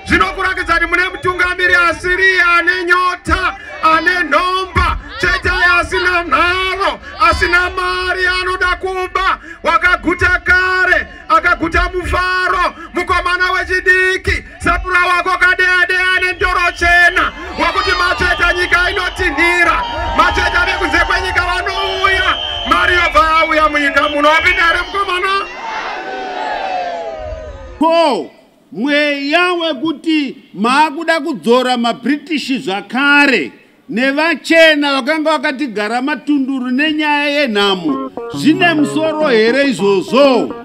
Zvinokurakidza kuti mune mutungamiri asiri ane nyota, ane nhomba, Shadaya asina nharo, asina mari, anoda kuba, wakaguta kare, akaguta mufaro, mukomana wechidiki, sapura wako kadeadea nendoro chena, wakuti macheta nyika inotinhira, macheta vekunze kwenyika vanouya, mari yobva yauya munyika muno. Wapinda here mukomana? Ko mweya wekuti maakuda kudzora maBritish zvakare nevachena vakanga vakatigara matunduru nenyaya yenhamo zvine musoro here izvozvo?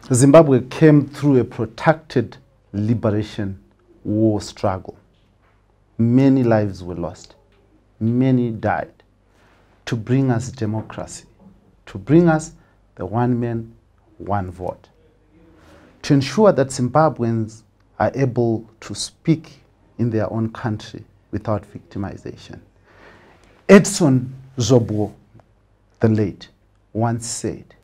Zimbabwe came through a protracted liberation war struggle. Many lives were lost. Many died to bring us democracy, to bring us the one man, one vote, to ensure that Zimbabweans are able to speak in their own country without victimization. Edson Zobwo, the late, once said,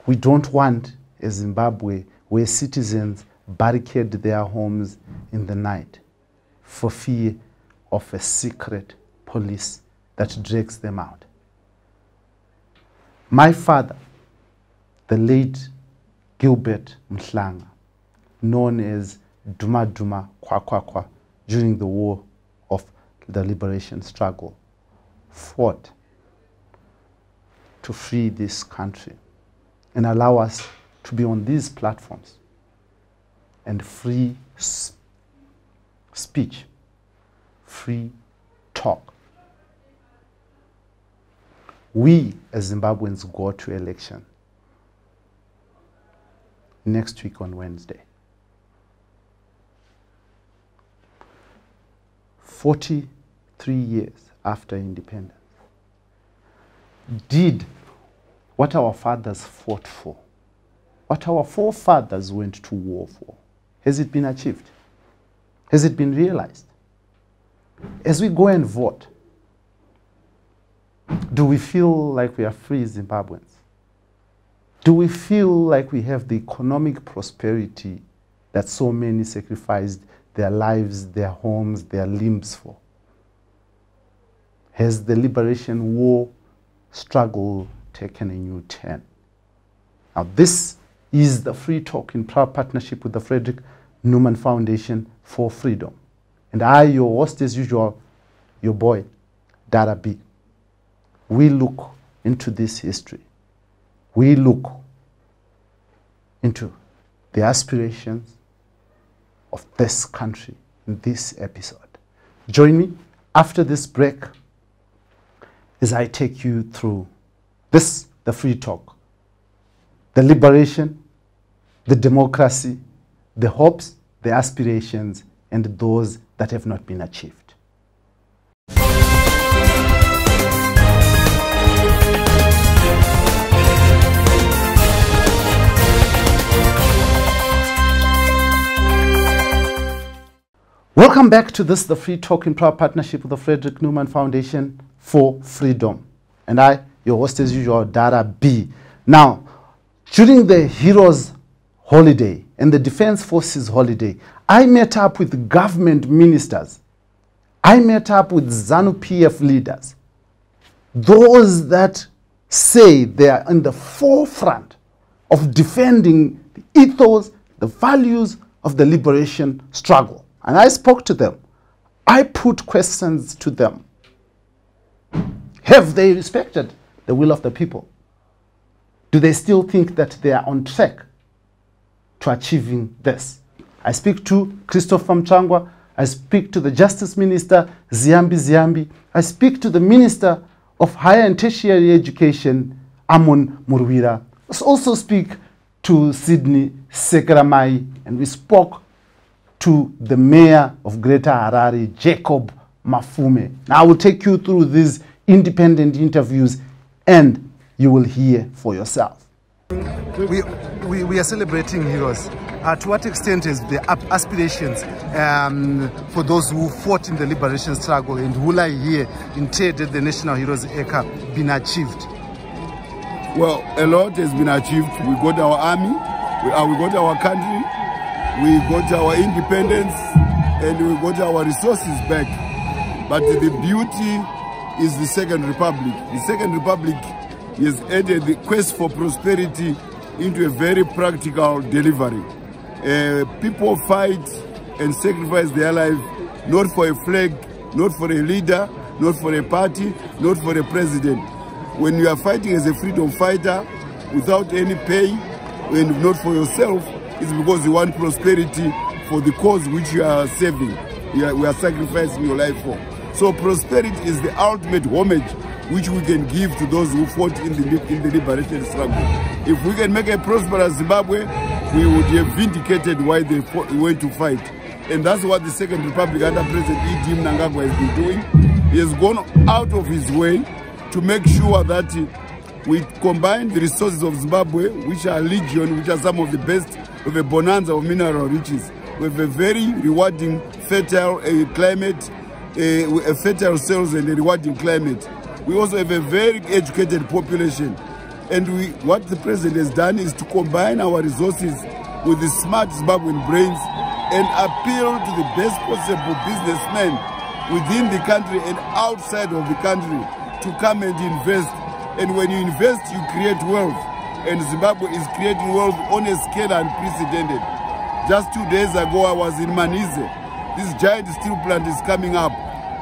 "We don't want a Zimbabwe where citizens barricade their homes in the night for fear of a secret police that drags them out." My father, the late Gilbert Mhlanga, known as Duma Duma Kwakwakwa during the war of the liberation struggle, fought to free this country and allow us to be on these platforms and free speech, free talk. We as Zimbabweans go to election next week on Wednesday. 43 years after independence. Did what our fathers fought for, what our forefathers went to war for, has it been achieved? Has it been realized? As we go and vote, do we feel like we are free Zimbabweans? Do we feel like we have the economic prosperity that so many sacrificed their lives, their homes, their limbs for? Has the liberation war struggle taken a new turn? Now, this is the Free Talk in proud partnership with the Frederick Newman Foundation for Freedom. And I, your host as usual, your boy, Dara B. We look into this history. We look into the aspirations of this country in this episode. Join me after this break as I take you through this, the Free Talk, the liberation, the democracy, the hopes, the aspirations, and those that have not been achieved. Welcome back to this, the Free Talk in proud partnership with the Frederick Newman Foundation for Freedom. And I, your host as usual, Dara B. Now, during the Heroes holiday and the Defense Forces holiday, I met up with government ministers. I met up with Zanu PF leaders. Those that say they are in the forefront of defending the ethos, the values of the liberation struggle. And I spoke to them. I put questions to them. Have they respected the will of the people? Do they still think that they are on track to achieving this? I speak to Christopher Mchangwa. I speak to the Justice Minister, Ziambi. I speak to the Minister of Higher and Tertiary Education, Amon Murwira. I also speak to Sydney Sekeramai, and we spoke to the Mayor of Greater Harare, Jacob Mafume. Now I will take you through these independent interviews and you will hear for yourself. We are celebrating heroes. To what extent is the aspirations for those who fought in the liberation struggle and who lie here interred at the National Heroes Acre been achieved? Well, a lot has been achieved. We got our army, we got our country, we got our independence, and we got our resources back. But the beauty is the Second Republic. The Second Republic has added the quest for prosperity into a very practical delivery. People fight and sacrifice their life not for a flag, not for a leader, not for a party, not for a president. When you are fighting as a freedom fighter without any pay and not for yourself, it's because you want prosperity for the cause which you are serving. We are sacrificing your life for. So prosperity is the ultimate homage which we can give to those who fought in the liberation struggle. If we can make a prosperous Zimbabwe, we would have vindicated why they went to fight. And that's what the Second Republic under President E.D. Mnangagwa has been doing. He has gone out of his way to make sure that we combine the resources of Zimbabwe, which are legion, which are some of the best, with a bonanza of mineral riches, with a very rewarding fertile climate, a fertile soils and a rewarding climate. We also have a very educated population. And what the president has done is to combine our resources with the smart Zimbabwean brains and appeal to the best possible businessmen within the country and outside of the country to come and invest. And when you invest, you create wealth. And Zimbabwe is creating wealth on a scale unprecedented. Just 2 days ago, I was in Manize. This giant steel plant is coming up.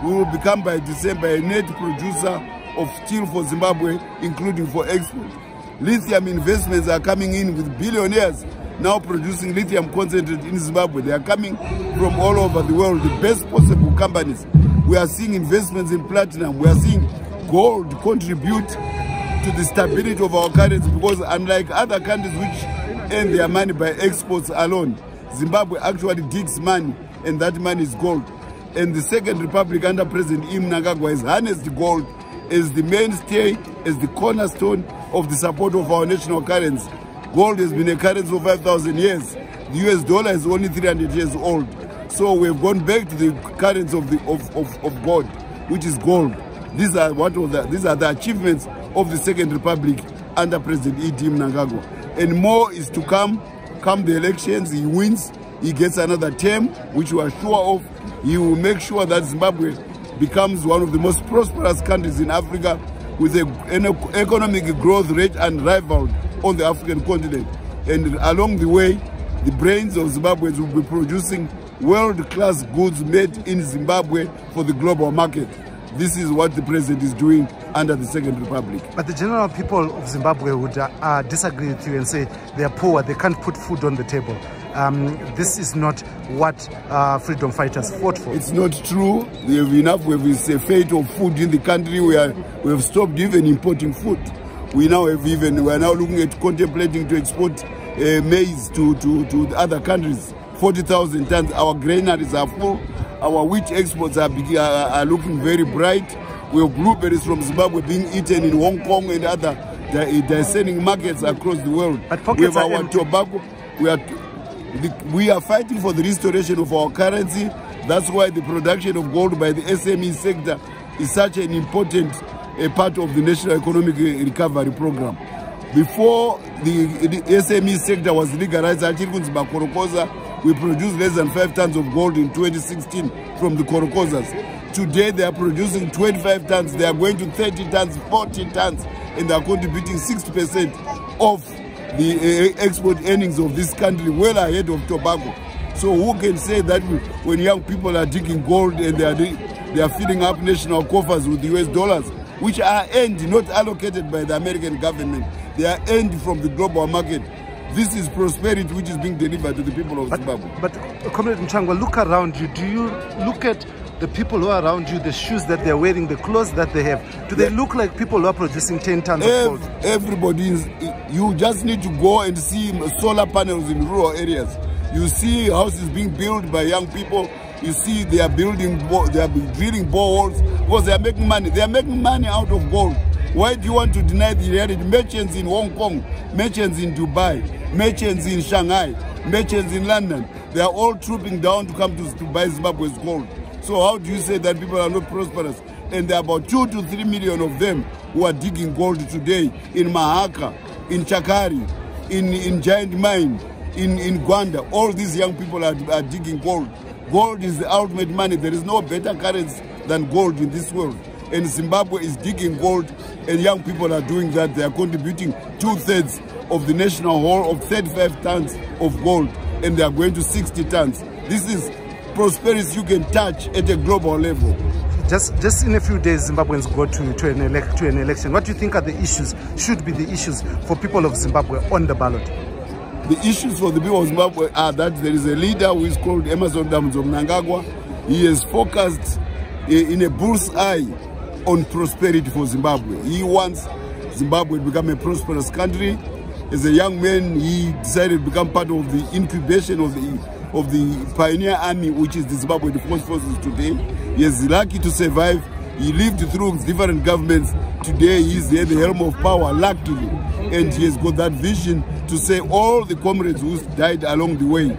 We will become by December a net producer of steel for Zimbabwe, including for export. Lithium investments are coming in with billionaires now producing lithium concentrate in Zimbabwe. They are coming from all over the world, the best possible companies. We are seeing investments in platinum. We are seeing gold contribute to the stability of our currency, because unlike other countries which earn their money by exports alone, Zimbabwe actually digs money, and that money is gold. And the Second Republic under President E. Mnangagwa has harnessed gold as the mainstay, as the cornerstone of the support of our national currency. Gold has been a currency for 5,000 years. The US dollar is only 300 years old. So we have gone back to the currency of gold, which is gold. These are the achievements of the Second Republic under President E.D. Mnangagwa. And more is to come. Come the elections, he wins, he gets another term, which we are sure of. He will make sure that Zimbabwe becomes one of the most prosperous countries in Africa, with an economic growth rate unrivaled on the African continent. And along the way, the brains of Zimbabweans will be producing world-class goods made in Zimbabwe for the global market. This is what the president is doing under the Second Republic. But the general people of Zimbabwe would disagree with you and say they are poor, they can't put food on the table. This is not what freedom fighters fought for. It's not true. We have enough. We have a fate of food in the country. We have stopped even importing food. We are now looking at contemplating to export maize to other countries. 40,000 tons. Our granaries are full. Our wheat exports are looking very bright. We have blueberries from Zimbabwe being eaten in Hong Kong and other descending markets across the world. We have our tobacco. We are fighting for the restoration of our currency, That's why the production of gold by the SME sector is such an important part of the National Economic Recovery Program. Before the SME sector was legalized, we produced less than 5 tons of gold in 2016 from the Korokozas. Today they are producing 25 tons, they are going to 30 tons, 40 tons, and they are contributing 60% of the export earnings of this country, well ahead of tobacco. So who can say that when young people are digging gold and they are filling up national coffers with US dollars, which are earned, not allocated by the American government, they are earned from the global market. This is prosperity which is being delivered to the people of Zimbabwe. But Comrade Mchangwa, look around you. Do you look at the people who are around you, the shoes that they're wearing, the clothes that they have? Do they look like people who are producing 10 tons of gold? Everybody is, you just need to go and see solar panels in rural areas. You see houses being built by young people. You see they are drilling boreholes because they are making money. They are making money out of gold. Why do you want to deny the reality? Merchants in Hong Kong, merchants in Dubai, merchants in Shanghai, merchants in London, they are all trooping down to come to buy Zimbabwe's gold. So how do you say that people are not prosperous? And there are about 2 to 3 million of them who are digging gold today in Mahaka, in Chakari, in Giant Mine, in Gwanda. All these young people are digging gold. Gold is the ultimate money. There is no better currency than gold in this world. And Zimbabwe is digging gold, and young people are doing that. They are contributing 2/3 of the national haul of 35 tons of gold, and they are going to 60 tons. This is prosperity you can touch at a global level. Just in a few days, Zimbabweans go to an election. What do you think are the issues, should be the issues for people of Zimbabwe on the ballot? The issues for the people of Zimbabwe are that there is a leader who is called Emmerson Mnangagwa. He has focused in a bull's eye on prosperity for Zimbabwe. He wants Zimbabwe to become a prosperous country. As a young man, he decided to become part of the incubation of the Pioneer Army, which is the Zimbabwe Defense Forces today. He is lucky to survive. He lived through different governments. Today he is at the helm of power, luckily. And he has got that vision to say all the comrades who died along the way,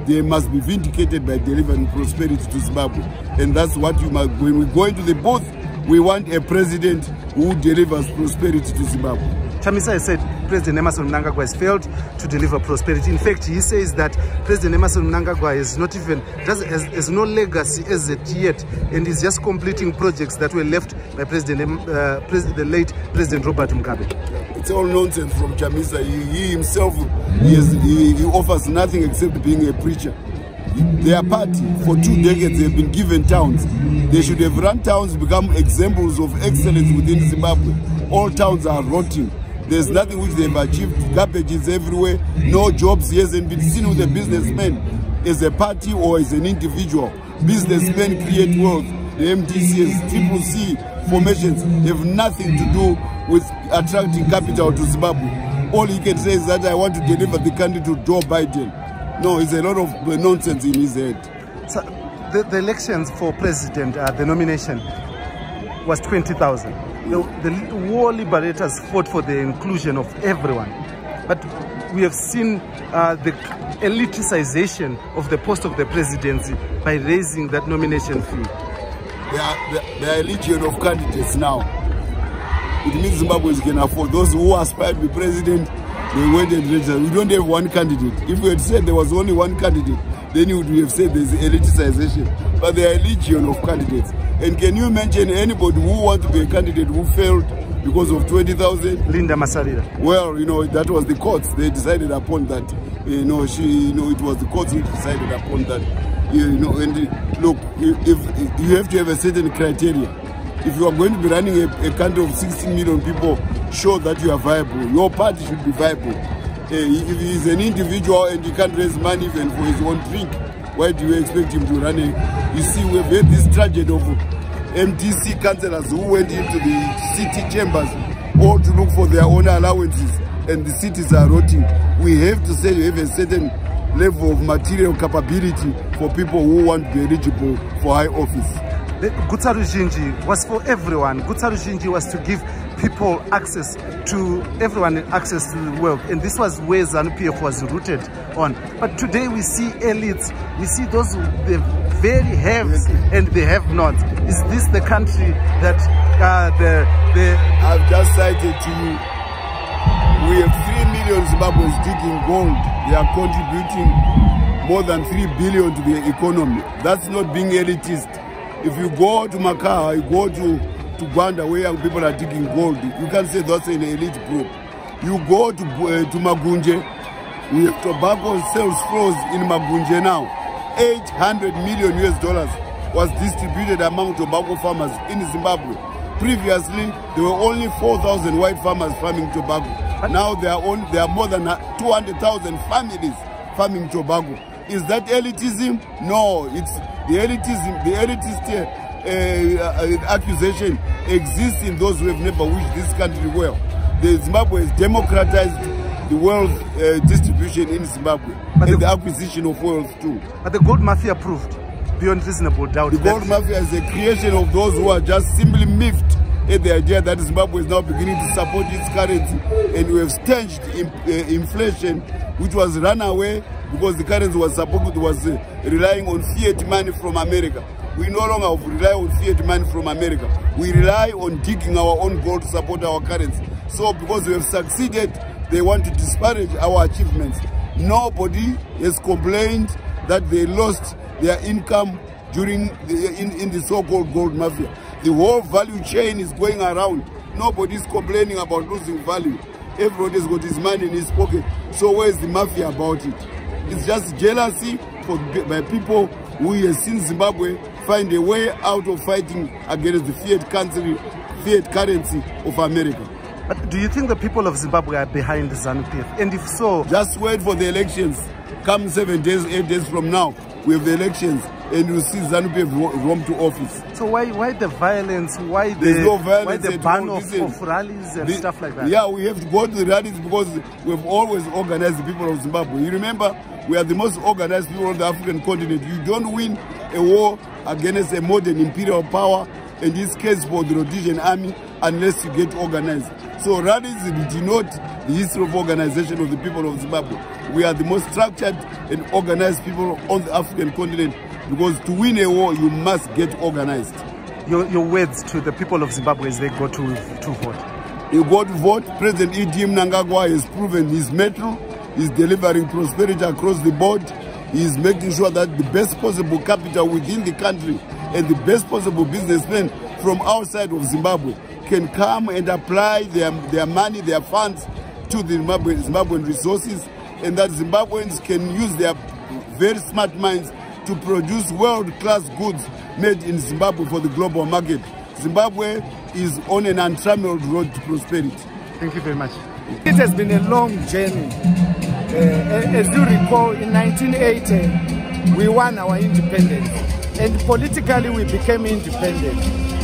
they must be vindicated by delivering prosperity to Zimbabwe. And that's what you must, when we go into the booth, we want a president who delivers prosperity to Zimbabwe. Chamisa has said President Emmerson Mnangagwa has failed to deliver prosperity. In fact, he says that President Emmerson Mnangagwa is not even, has no legacy as yet, and is just completing projects that were left by the late President Robert Mugabe. It's all nonsense from Chamisa. He himself, he offers nothing except being a preacher. Their party, for 2 decades, they have been given towns. They should have run towns to become examples of excellence within Zimbabwe. All towns are rotting. There's nothing which they've achieved. Garbage is everywhere. No jobs. He hasn't been seen with a businessman as a party or as an individual. Businessmen create wealth. The MDCs, Triple C formations have nothing to do with attracting capital to Zimbabwe. All he can say is that I want to deliver the country to Joe Biden. No, it's a lot of nonsense in his head. So the elections for president, the nomination was 20,000. The war liberators fought for the inclusion of everyone. But we have seen the eliticization of the post of the presidency by raising that nomination fee. There are a legion of candidates now. It means Zimbabweans can afford. Those who aspire to be president, they went and registered. We don't have one candidate. If we had said there was only one candidate, then you would have said there's eliticization. But there are a legion of candidates. And can you mention anybody who wants to be a candidate who failed because of 20,000? Linda Masarira. Well, you know, that was the courts. They decided upon that. It was the courts who decided upon that. And look, if you have to have a certain criteria. If you are going to be running a country of 16 million people, show that you are viable. Your party should be viable. If he is an individual and he can't raise money even for his own drink, why do you expect him to run You see, we've had this tragedy of MDC councillors who went into the city chambers all to look for their own allowances, and the cities are rotting. We have to say we have a certain level of material capability for people who want to be eligible for high office. The Gutsaru Jinji was for everyone. Gutsaru Jinji was to give people access to the wealth, and this was where Zanu PF was rooted on. But today we see elites, we see those very haves and the have-nots. Is this the country that I've just cited to you? We have 3 million Zimbabweans digging gold. They are contributing more than 3 billion to the economy. That's not being elitist. If you go to Macau, you go to Gwanda where young people are digging gold, you can't say that's an elite group. You go to Magunje, we have tobacco sales floors in Magunje now. $800 million was distributed among tobacco farmers in Zimbabwe. Previously, there were only 4,000 white farmers farming tobacco. Now there are more than 200,000 families farming tobacco. Is that elitism? No, it's the elitism. The elitist accusation exists in those who have never wished this country well. The Zimbabwe has democratized the wealth distribution in Zimbabwe and the acquisition of wealth too. But the gold mafia proved beyond reasonable doubt. The gold mafia is a creation of those who are just simply miffed at the idea that Zimbabwe is now beginning to support its currency, and we have staged inflation, which was run away because the currency was relying on fiat money from America. We no longer rely on fiat money from America. We rely on digging our own gold to support our currency. So because we have succeeded, they want to disparage our achievements. Nobody has complained that they lost their income during in the so-called gold mafia. The whole value chain is going around. Nobody is complaining about losing value. Everybody has got his money in his pocket. So where's the mafia about it? It's just jealousy by people who have seen Zimbabwe find a way out of fighting against the fiat currency of America. But do you think the people of Zimbabwe are behind Zanu PF? And if so, just wait for the elections. Come 7 days, 8 days from now, we have the elections, and you see Zanu PF roam to office. So why the violence? Why the ban of rallies and stuff like that? Yeah, we have to go to the rallies because we've always organized the people of Zimbabwe. You remember, we are the most organized people on the African continent. You don't win a war against a modern imperial power, in this case for the Rhodesian army, unless you get organized. So rallies denote the history of organization of the people of Zimbabwe. We are the most structured and organized people on the African continent, because to win a war, you must get organized. Your words to the people of Zimbabwe as they go to vote? You go to vote. President E.D. Mnangagwa has proven his mettle. He's delivering prosperity across the board. He's making sure that the best possible capital within the country and the best possible businessmen from outside of Zimbabwe can come and apply their money, their funds to the Zimbabwean resources, and that Zimbabweans can use their very smart minds to produce world-class goods made in Zimbabwe for the global market. Zimbabwe is on an untrammeled road to prosperity. Thank you very much. It has been a long journey. As you recall, in 1980, we won our independence, and politically we became independent.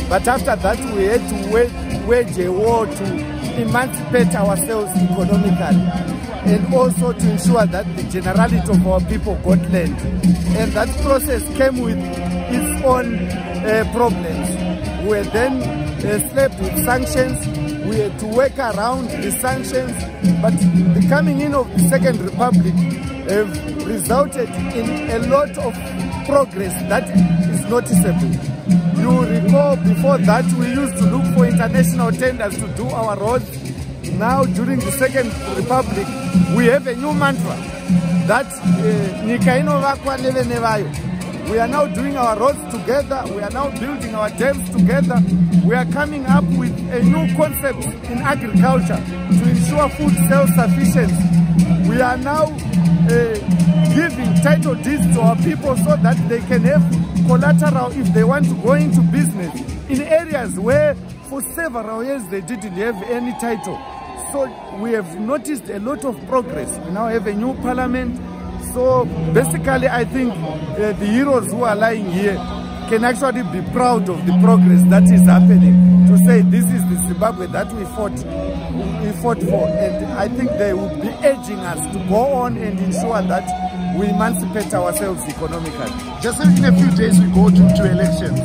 But after that, we had to wage a war to emancipate ourselves economically, and also to ensure that the generality of our people got land. And that process came with its own problems. We were then slapped with sanctions. We had to work around the sanctions, but the coming in of the Second Republic have resulted in a lot of progress that is noticeable. You recall before that we used to look for international tenders to do our roads. Now during the Second Republic we have a new mantra that Nika inovakwa neve nevayo. We are now doing our roads together, we are now building our dams together. We are coming up with a new concept in agriculture to ensure food self-sufficiency. We are now giving title deeds to our people so that they can have collateral if they want to go into business in areas where for several years they didn't have any title. So we have noticed a lot of progress. We now have a new parliament. So basically I think the heroes who are lying here can actually be proud of the progress that is happening, to say this is the Zimbabwe that we fought for, and I think they will be urging us to go on and ensure that we emancipate ourselves economically. Just in a few days we go to elections,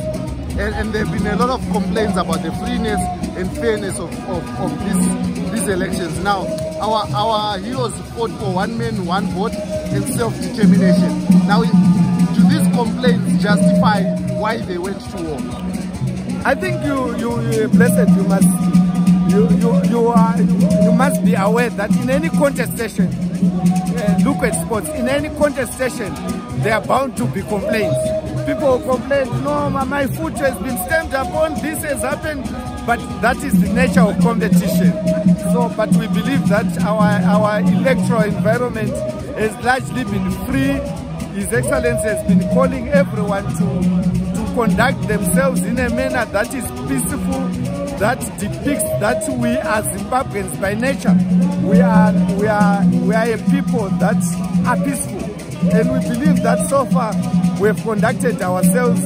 and there have been a lot of complaints about the freeness and fairness of these elections. Now our heroes fought for one man, one vote and self-determination. Now do these complaints justify why they went to war? I think you blessed, you must be aware that in any contestation, look at sports, in any contestation, there are bound to be complaints. People complain, no, my foot has been stamped upon, this has happened, but that is the nature of competition. So, but we believe that our electoral environment has largely been free. His Excellency has been calling everyone to conduct themselves in a manner that is peaceful, that depicts that we are Zimbabweans by nature. We are a people that are peaceful. And we believe that so far we have conducted ourselves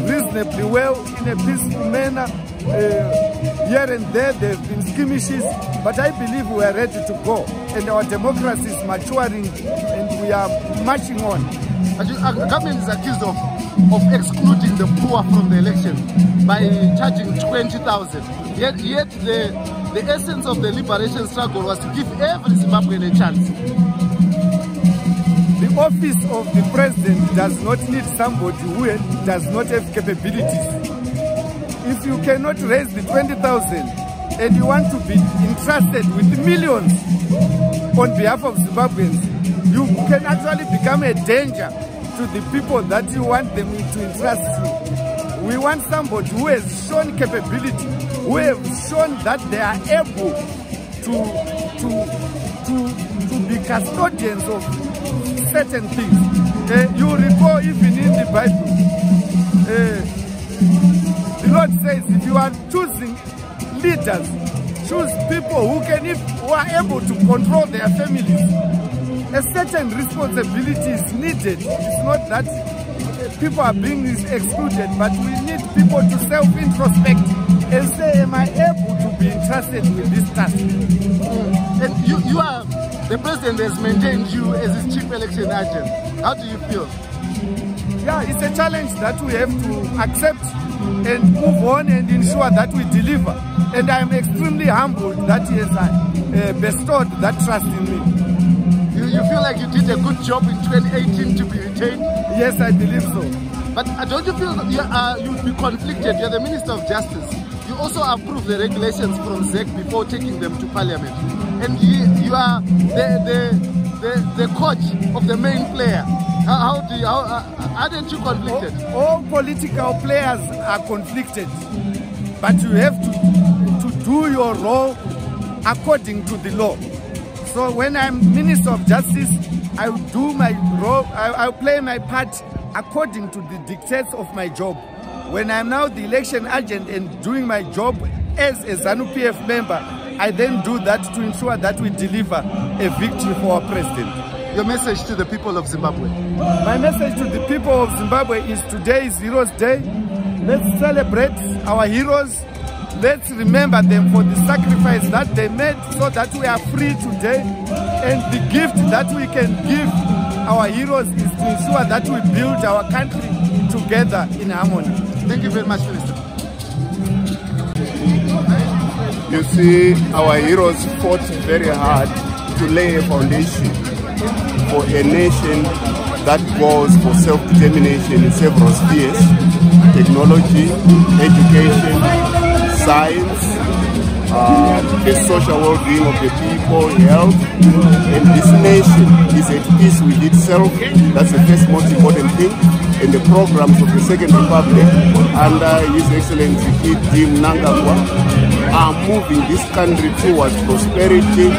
reasonably well in a peaceful manner. Here and there have been skirmishes, but I believe we are ready to go. And our democracy is maturing and we are marching on. The government is accused of excluding the poor from the election by charging 20,000. Yet the essence of the liberation struggle was to give every Zimbabwean a chance. The office of the president does not need somebody who does not have capabilities. If you cannot raise the 20,000 and you want to be entrusted with millions on behalf of Zimbabweans, you can actually become a danger to the people that you want them to entrust you. We want somebody who has shown capability, who has shown that they are able to be custodians of certain things. You recall even in the Bible, the Lord says if you are choosing leaders, choose people who are able to control their families. A certain responsibility is needed. It's not that people are being excluded, but we need people to self-introspect and say, am I able to be entrusted with this task? And you are, the president has maintained you as his chief election agent. How do you feel? Yeah, it's a challenge that we have to accept and move on and ensure that we deliver. And I'm extremely humbled that he has bestowed that trust in me. You feel like you did a good job in 2018 to be retained? Yes, I believe so. But don't you feel that you'd be conflicted? You're the Minister of Justice. You also approve the regulations from ZEC before taking them to Parliament. And you are the coach of the main player. Aren't you conflicted? All political players are conflicted. But you have to do your role according to the law. So when I'm Minister of Justice, I will do my role, I'll play my part according to the dictates of my job. When I'm now the election agent and doing my job as a Zanu PF member, I then do that to ensure that we deliver a victory for our president. Your message to the people of Zimbabwe? My message to the people of Zimbabwe is today is Heroes Day. Let's celebrate our heroes. Let's remember them for the sacrifice that they made so that we are free today. And the gift that we can give our heroes is to ensure that we build our country together in harmony. Thank you very much, Minister. You see, our heroes fought very hard to lay a foundation for a nation that goes for self-determination in several spheres: technology, education, science, the social well-being of the people, health. And this nation is at peace with itself. That's the first most important thing. And the programs of the Second Republic under His Excellency Kim Nangagwa are moving this country towards prosperity.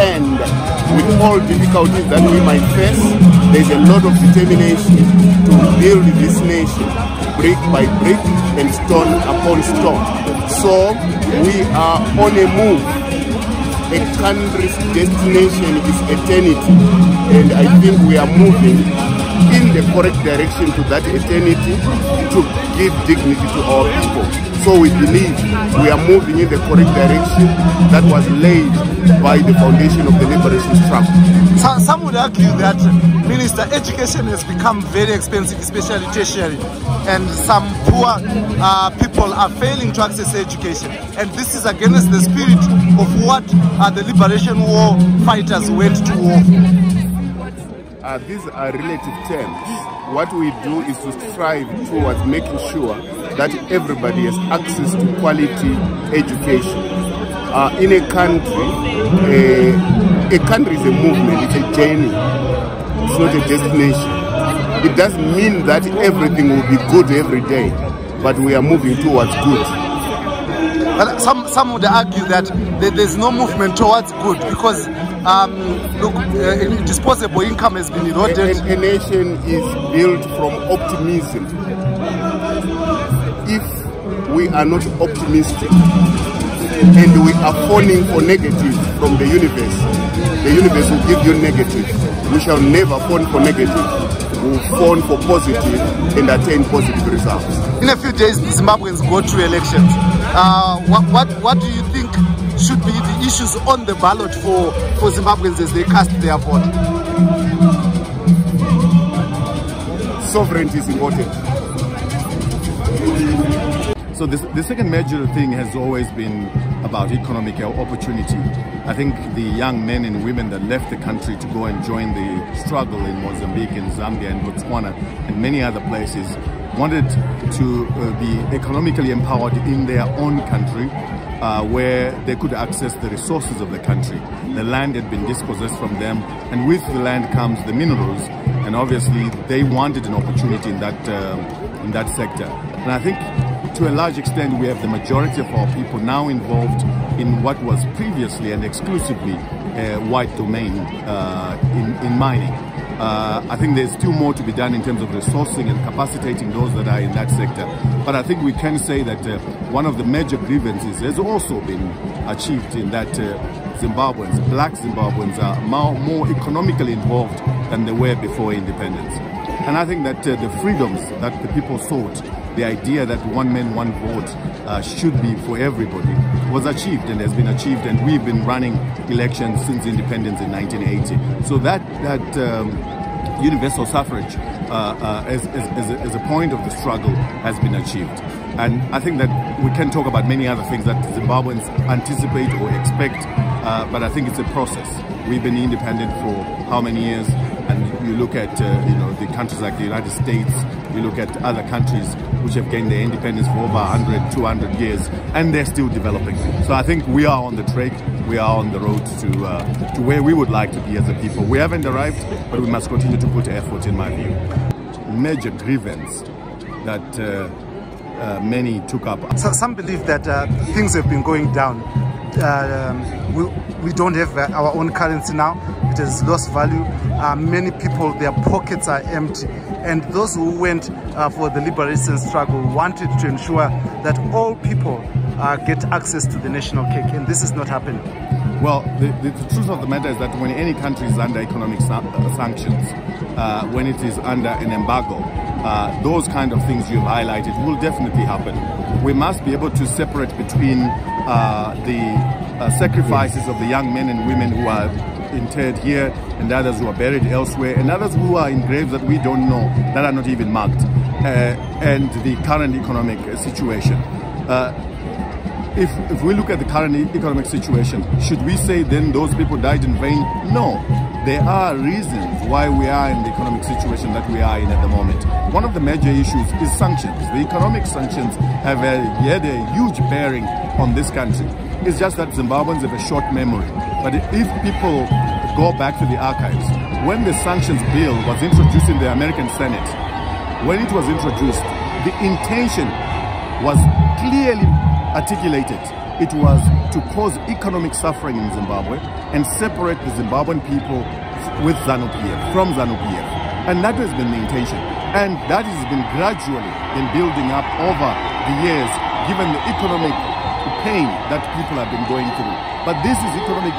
And with all difficulties that we might face, there is a lot of determination to build this nation brick by brick and stone upon stone. So we are on a move. A country's destination is eternity, and I think we are moving in the correct direction to that eternity to give dignity to our people. So we believe we are moving in the correct direction that was laid by the foundation of the liberation struggle. Some would argue that, Minister, education has become very expensive, especially tertiary, and some poor people are failing to access education. And this is against the spirit of what the liberation war fighters went to war. These are relative terms. what we do is to strive towards making sure that everybody has access to quality education. In a country is a movement, it's a journey, it's not a destination. It doesn't mean that everything will be good every day, but we are moving towards good. But some would argue that there's no movement towards good because look, disposable income has been eroded. A nation is built from optimism. If we are not optimistic and we are phoning for negative from the universe will give you negative. We shall never phone for negative. We'll phone for positive and attain positive results. In a few days, Zimbabweans go to elections. What do you think should be the issues on the ballot for Zimbabweans as they cast their vote? Sovereignty is important. So the second major thing has always been about economic opportunity. I think the young men and women that left the country to go and join the struggle in Mozambique and Zambia and Botswana and many other places wanted to be economically empowered in their own country where they could access the resources of the country. The land had been dispossessed from them, and with the land comes the minerals, and obviously they wanted an opportunity in that sector. And I think to a large extent we have the majority of our people now involved in what was previously and exclusively a white domain in mining. I think there's still more to be done in terms of resourcing and capacitating those that are in that sector. But I think we can say that one of the major grievances has also been achieved in that Zimbabweans, black Zimbabweans, are more economically involved than they were before independence. And I think that the freedoms that the people sought, the idea that one man, one vote should be for everybody, was achieved and has been achieved, and we've been running elections since independence in 1980. So that universal suffrage as a point of the struggle has been achieved. And I think that we can talk about many other things that Zimbabweans anticipate or expect, but I think it's a process. We've been independent for how many years? And you look at the countries like the United States, you look at other countries which have gained their independence for over 100, 200 years, and they're still developing. So I think we are on the track, we are on the road to where we would like to be as a people. We haven't arrived, but we must continue to put effort, in my view. Major grievance that many took up. So some believe that things have been going down. We don't have our own currency now. It has lost value. Many people, their pockets are empty. And those who went for the liberation struggle wanted to ensure that all people get access to the national cake. And this is not happening. Well, the truth of the matter is that when any country is under economic sanctions, when it is under an embargo, those kind of things you've highlighted will definitely happen. We must be able to separate between the sacrifices of the young men and women who are interred here and others who are buried elsewhere and others who are in graves that we don't know, that are not even marked, and the current economic situation. If we look at the current economic situation, should we say then those people died in vain? No. There are reasons why we are in the economic situation that we are in at the moment. One of the major issues is sanctions. The economic sanctions have had a huge bearing on this country. It's just that Zimbabweans have a short memory. But if people go back to the archives, when the sanctions bill was introduced in the American Senate, when it was introduced, the intention was clearly articulated. It was to cause economic suffering in Zimbabwe and separate the Zimbabwean people with Zanu PF, from Zanu PF. And that has been the intention. And that has been gradually been building up over the years, given the economic pain that people have been going through. But this is economic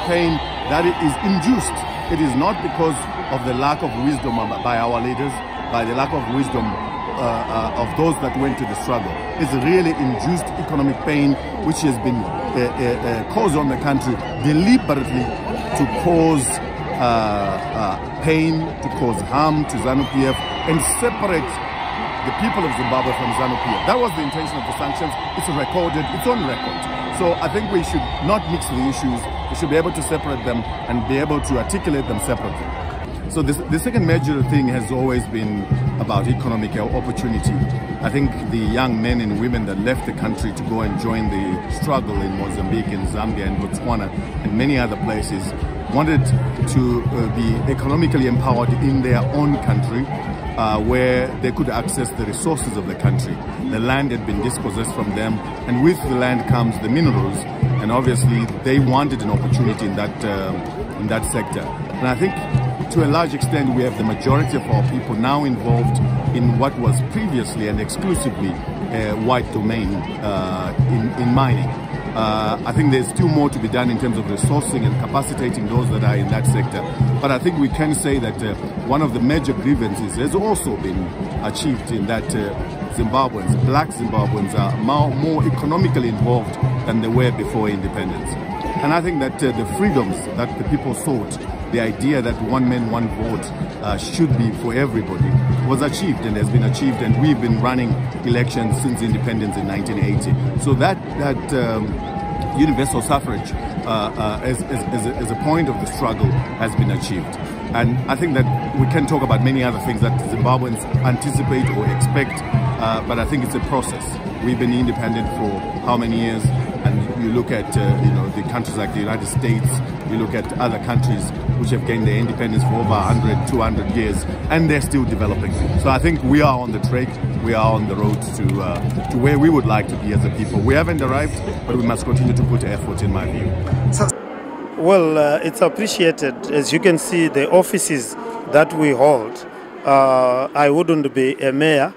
pain that is induced. It is not because of the lack of wisdom by our leaders, by the lack of wisdom of those that went to the struggle. It's really induced economic pain which has been caused on the country deliberately to cause pain, to cause harm to Zanu PF and separate the people of Zimbabwe from Zanu PF. That was the intention of the sanctions. It's recorded, it's on record. So I think we should not mix the issues. We should be able to separate them and be able to articulate them separately. So the second major thing has always been about economic opportunity. I think the young men and women that left the country to go and join the struggle in Mozambique, in Zambia, and Botswana, and many other places, wanted to be economically empowered in their own country, where they could access the resources of the country. The land had been dispossessed from them, and with the land comes the minerals, and obviously they wanted an opportunity in that sector. And I think to a large extent we have the majority of our people now involved in what was previously and exclusively a white domain in mining. I think there's still more to be done in terms of resourcing and capacitating those that are in that sector. But I think we can say that one of the major grievances has also been achieved in that Zimbabweans, black Zimbabweans, are more economically involved than they were before independence. And I think that the freedoms that the people sought, the idea that one man, one vote should be for everybody, was achieved and has been achieved, and we've been running elections since independence in 1980. So that universal suffrage as a point of the struggle has been achieved. And I think that we can talk about many other things that Zimbabweans anticipate or expect, but I think it's a process. We've been independent for how many years? And you look at the countries like the United States, you look at other countries which have gained their independence for over 100, 200 years, and they're still developing. So I think we are on the track, we are on the road to where we would like to be as a people. We haven't arrived, but we must continue to put effort, in my view. Well, it's appreciated. As you can see, the offices that we hold, I wouldn't be a mayor,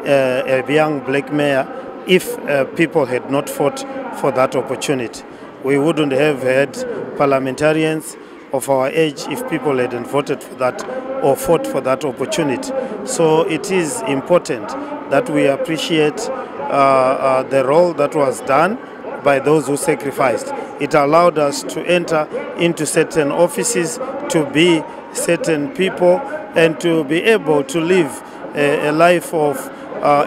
a young black mayor, if people had not fought for that opportunity. We wouldn't have had parliamentarians of our age if people hadn't voted for that or fought for that opportunity. So it is important that we appreciate the role that was done by those who sacrificed. It allowed us to enter into certain offices, to be certain people, and to be able to live a life of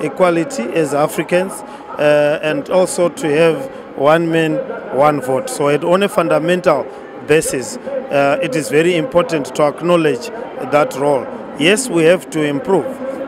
equality as Africans, and also to have one man, one vote. So on a fundamental basis, it is very important to acknowledge that role. Yes, we have to improve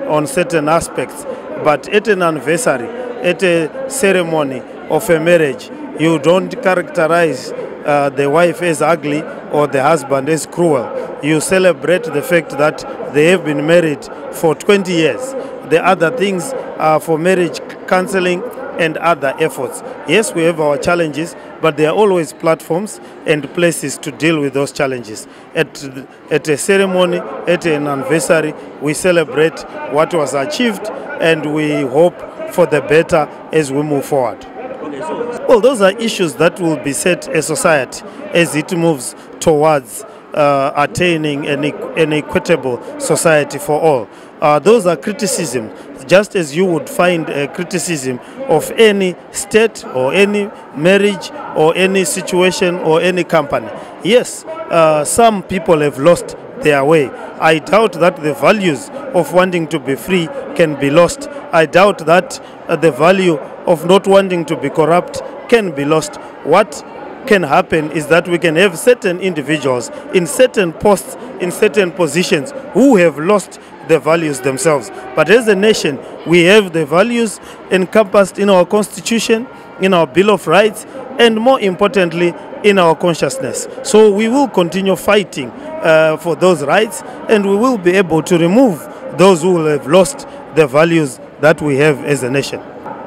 on certain aspects, but at an anniversary, at a ceremony of a marriage, you don't characterize the wife as ugly or the husband as cruel. You celebrate the fact that they have been married for 20 years. The other things are for marriage counseling and other efforts. Yes, we have our challenges, but there are always platforms and places to deal with those challenges. At a ceremony, at an anniversary, we celebrate what was achieved, and we hope for the better as we move forward. Well, those are issues that will be set as society as it moves towards attaining an equitable society for all. Those are criticisms, just as you would find a criticism of any state or any marriage or any situation or any company. Yes, some people have lost their way. I doubt that the values of wanting to be free can be lost. I doubt that the value of not wanting to be corrupt can be lost. What can happen is that we can have certain individuals in certain posts, in certain positions, who have lost the values themselves. But as a nation, we have the values encompassed in our constitution, in our Bill of Rights, and more importantly, in our consciousness. So we will continue fighting for those rights, and we will be able to remove those who have lost the values that we have as a nation.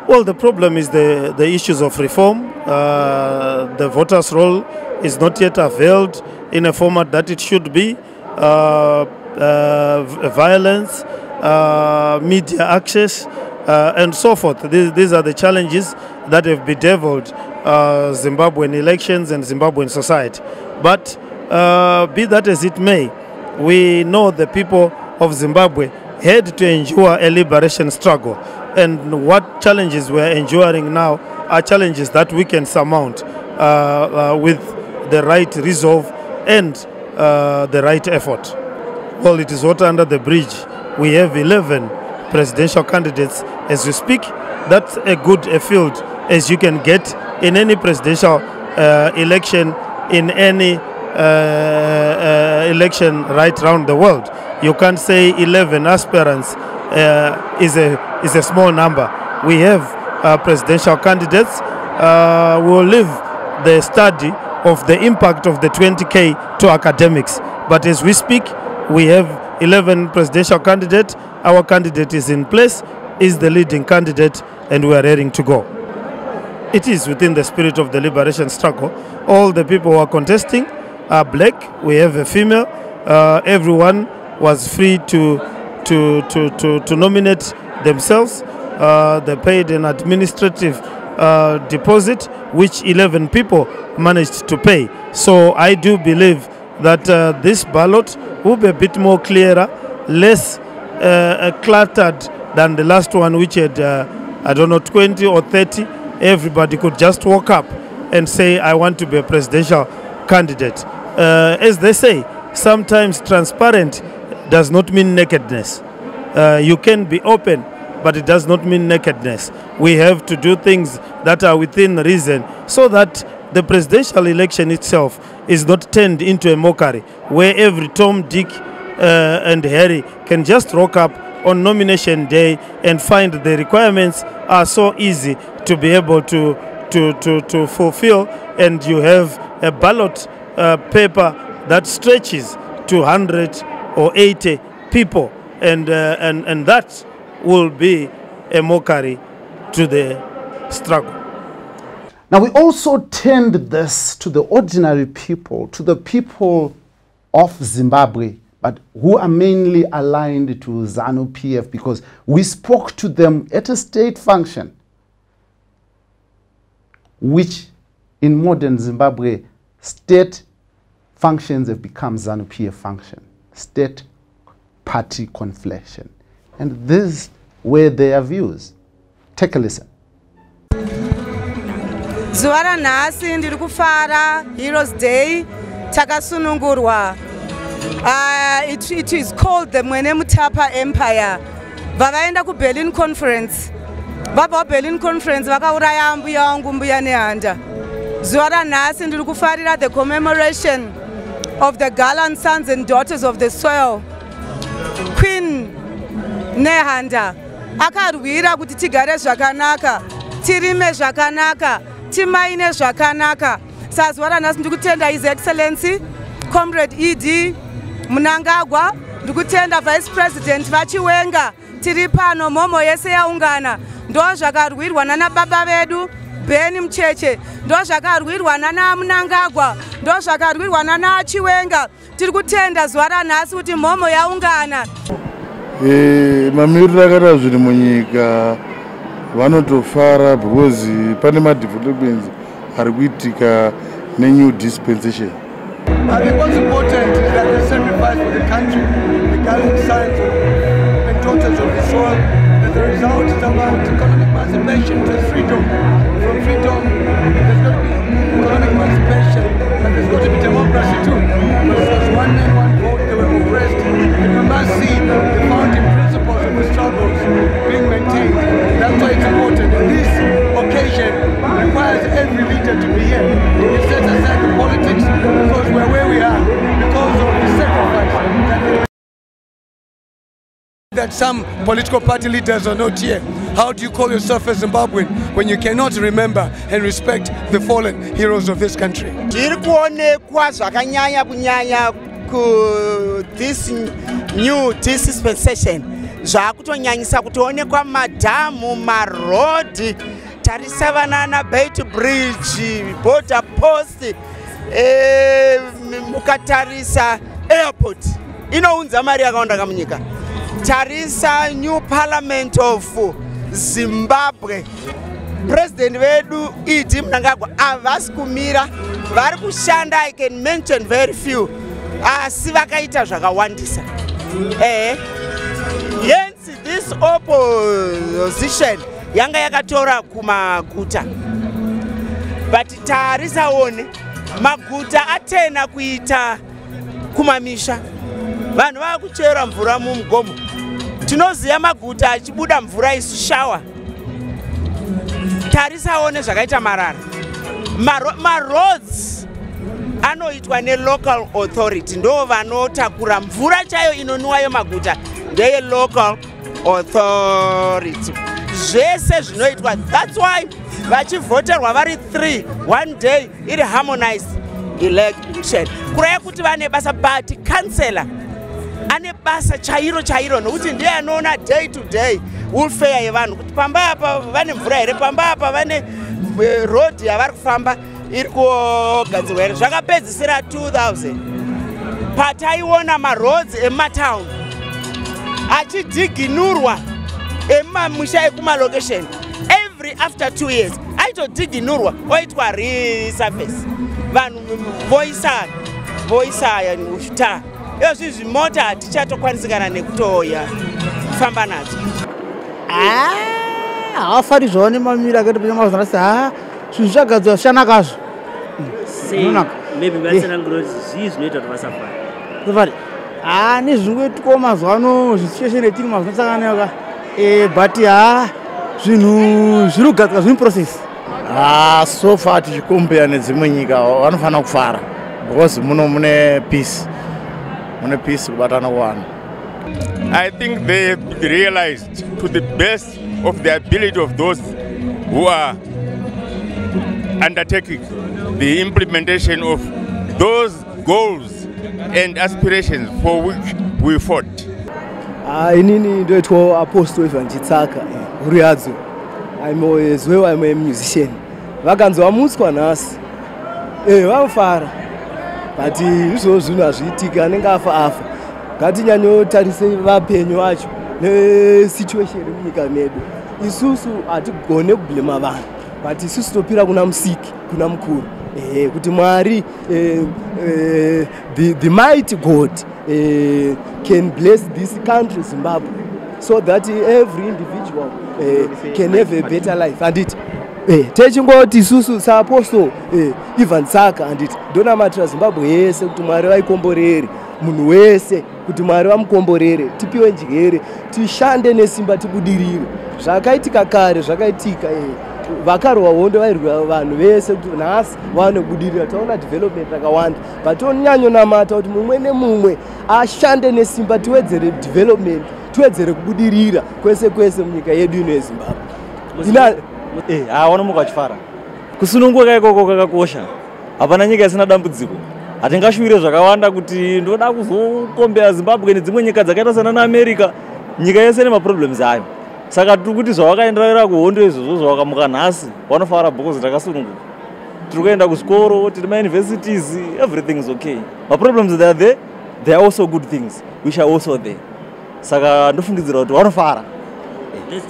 Well, the problem is the issues of reform. The voters' roll is not yet availed in a format that it should be. Violence, media access, and so forth. These are the challenges that have bedeviled Zimbabwean elections and Zimbabwean society. But be that as it may, we know the people of Zimbabwe had to endure a liberation struggle. And what challenges we're enduring now are challenges that we can surmount with the right resolve and the right effort. Well, it is water under the bridge. We have 11 presidential candidates as we speak. That's a good field as you can get in any presidential election in any election right around the world. You can't say 11 aspirants is a small number. We have presidential candidates. We'll leave the study of the impact of the 20K to academics. But as we speak, we have 11 presidential candidates. Our candidate is in place, is the leading candidate, and we are ready to go. It is within the spirit of the liberation struggle. All the people who are contesting are black. We have a female. Everyone was free to nominate themselves. They paid an administrative deposit, which 11 people managed to pay. So I do believe that this ballot will be a bit more clearer, less cluttered than the last one, which had, I don't know, 20 or 30. Everybody could just walk up and say, I want to be a presidential candidate. As they say, sometimes transparent does not mean nakedness. You can be open, but it does not mean nakedness. We have to do things that are within reason so that the presidential election itself is not turned into a mockery where every Tom, Dick and Harry can just rock up on nomination day and find the requirements are so easy to be able to fulfill, and you have a ballot paper that stretches to 100 or 80 people, and that will be a mockery to the struggle. Now we also turned this to the ordinary people, to the people of Zimbabwe, but who are mainly aligned to Zanu PF, because we spoke to them at a state function, which in modern Zimbabwe, state functions have become Zanu PF function, state party conflation. And these were their views. Take a listen. Zuara nasi ndiri kufara Heroes Day takasunungurwa. It is called the Mwene Mutapa Empire. Vavaenda ku Berlin Conference. Vabva Berlin Conference vakauraya mbuya wangu mbuya nehanda. Zuara nasi ndiri kufarira the commemoration of the gallant sons and daughters of the soil. Queen Nehanda akarwira kuti tigare zvakanaka, tirime zvakanaka, timaine zvakanaka. Sazwara nasi ndikutenda His Excellency Comrade ED Mnangagwa, ndikutenda Vice President Vachiwenga, tiri pano momo yese yaungana. Ndo zvakarwirwa nana baba vedu Beni Mcheche, ndo zvakarwirwa nana Mnangagwa, ndo zvakarwirwa nana Chiwenga. Tiri kutenda Zwara nasi kuti momo yaungana. Mamiriro akara zviri munyika vanotofara because pane developments ari kuitika new dispensation. I think what's important is that the sacrifice for the country, the gallant sons and daughters of the soil, as a result it's about economic emancipation to freedom. From freedom, there's got to be economic emancipation, but there's got to be democracy too. Because there's one man, one vote, they were oppressed. And we must see the founding principles of the struggles being maintained. That's why it's important. And this occasion requires every leader to be here. It sets aside the politics because we're where we are because of the sacrifice that some political party leaders are not here. How do you call yourself a Zimbabwean when you cannot remember and respect the fallen heroes of this country? This new dispensation zvakutonyanyisa kutoonekwa madhamu, marodi, tarisa vanana Beit Bridge, border post, mukatarisa airport inounza mari yakaonda kamunyika. Tarisa new parliament of Zimbabwe. President vedu ED Mnangagwa avasi kumira, vari kushanda. I can mention very few. Asi vakaita zvakawandisa. Hence this opposition yanga yakatora kumaguta. But tarisa one maguta atena kuita kumamisha. Vanhu vakuchera mvura mumugomo. Tinoziva maguta achibuda mvura isu shower. Tarisa one zvakaita marara. Roads anoitwa ne-local authority, ndo vanotakura mvura chayo inonwiwayo maguta ndeye local authority. Zvese zvinoitwa, that's why vachivhoterwa vari 3 one day iri harmonized election. Kuraya kuti vane basa, but councillor ane basa chairo nokuti ndiye anoona day to day welfare yevanhu, kuti pamba apa vane mvura here, pamba apa vane road yavari kufamba iri kugadzirwa here. Zvakapedzisira 2000 pataiona maroads emumatown achidhiginurwa emamusha ekumalokesheni every after 2 years aitodhiginurwa oitwa resurface, vanhu voisa uta. Izvi zvimota hatichatokwanisikana nekutoya kufamba nadzo. Hafari zvone mamira akati penya mazana sa zvinhu zvagadzwa zvakanakazvo. Maybe vasananguroti zvii zvinoita kuti vasafara. Safari. Nezvingoitwa mazuva ano situation yetiri mazuva tsakanaka. But zvinhu zviri kugadzwa zviri process. So far tichikombera nedzimwe nyika vanofana kufara because mune peace. Mune peace kubatana kuvanhu. I think they have realized to the best of the ability of those who are undertaking the implementation of those goals and aspirations for which we fought. Inini ndoitwa Apostle Ivan Chitsaka Uriadzo. I'm a musician. Vakanzwa mutswa nhasi. Vafara. But izvo zvinhu hazviitika, anenge afa. Ngatinyanyotarise vapenyu vacho nesituation iri munyika medu. Isusu hatigone kublema vanhu, but isusu topira kuna musiki, kuna mukuru. Kuti Mwari, the mighty God can bless this country, Zimbabwe, so that every individual can have a better life. And it techingoti isusu saApostle Ivan Chitsaka anditi ndonamatira Zimbabwe yese kuti Mwari vaikomborere munhu wese, kuti Mwari vamukomborere, tipiwe njere, tishande nesimba, tibudirire. Zvakaitika kare zvakaitika, vakarwa hondo vairwa vanhu vese kuti nhasi vaone kubudirira. Taona development yakawanda, but tonyanyonamata kuti mumwe nemumwe ashande nesimba, tiwedzere development, tiwedzere kubudirira kwese kwese munyika yedu ino yeZimbabwe. Wanomuka vachifara kusununguka ikoko kakakosha. Hapana nyika isina dambudziko. Hatingashuvire zvakawanda kuti ndoda kuzokombera Zimbabwe nedzimwe nyika dzakaita sana naAmerica. Nyika yese nemaproblems ayo. Saka tiri kuti zvawakaenderera kuhondo izvozvo zvawakamuka nhasi vanofara because takasununguka. Tiri kuenda kuchikoro, tiri mauniversities, everything is okay. Maproblems they are there, they are also good things which are also there. Saka ndofungidzira kuti vanofara.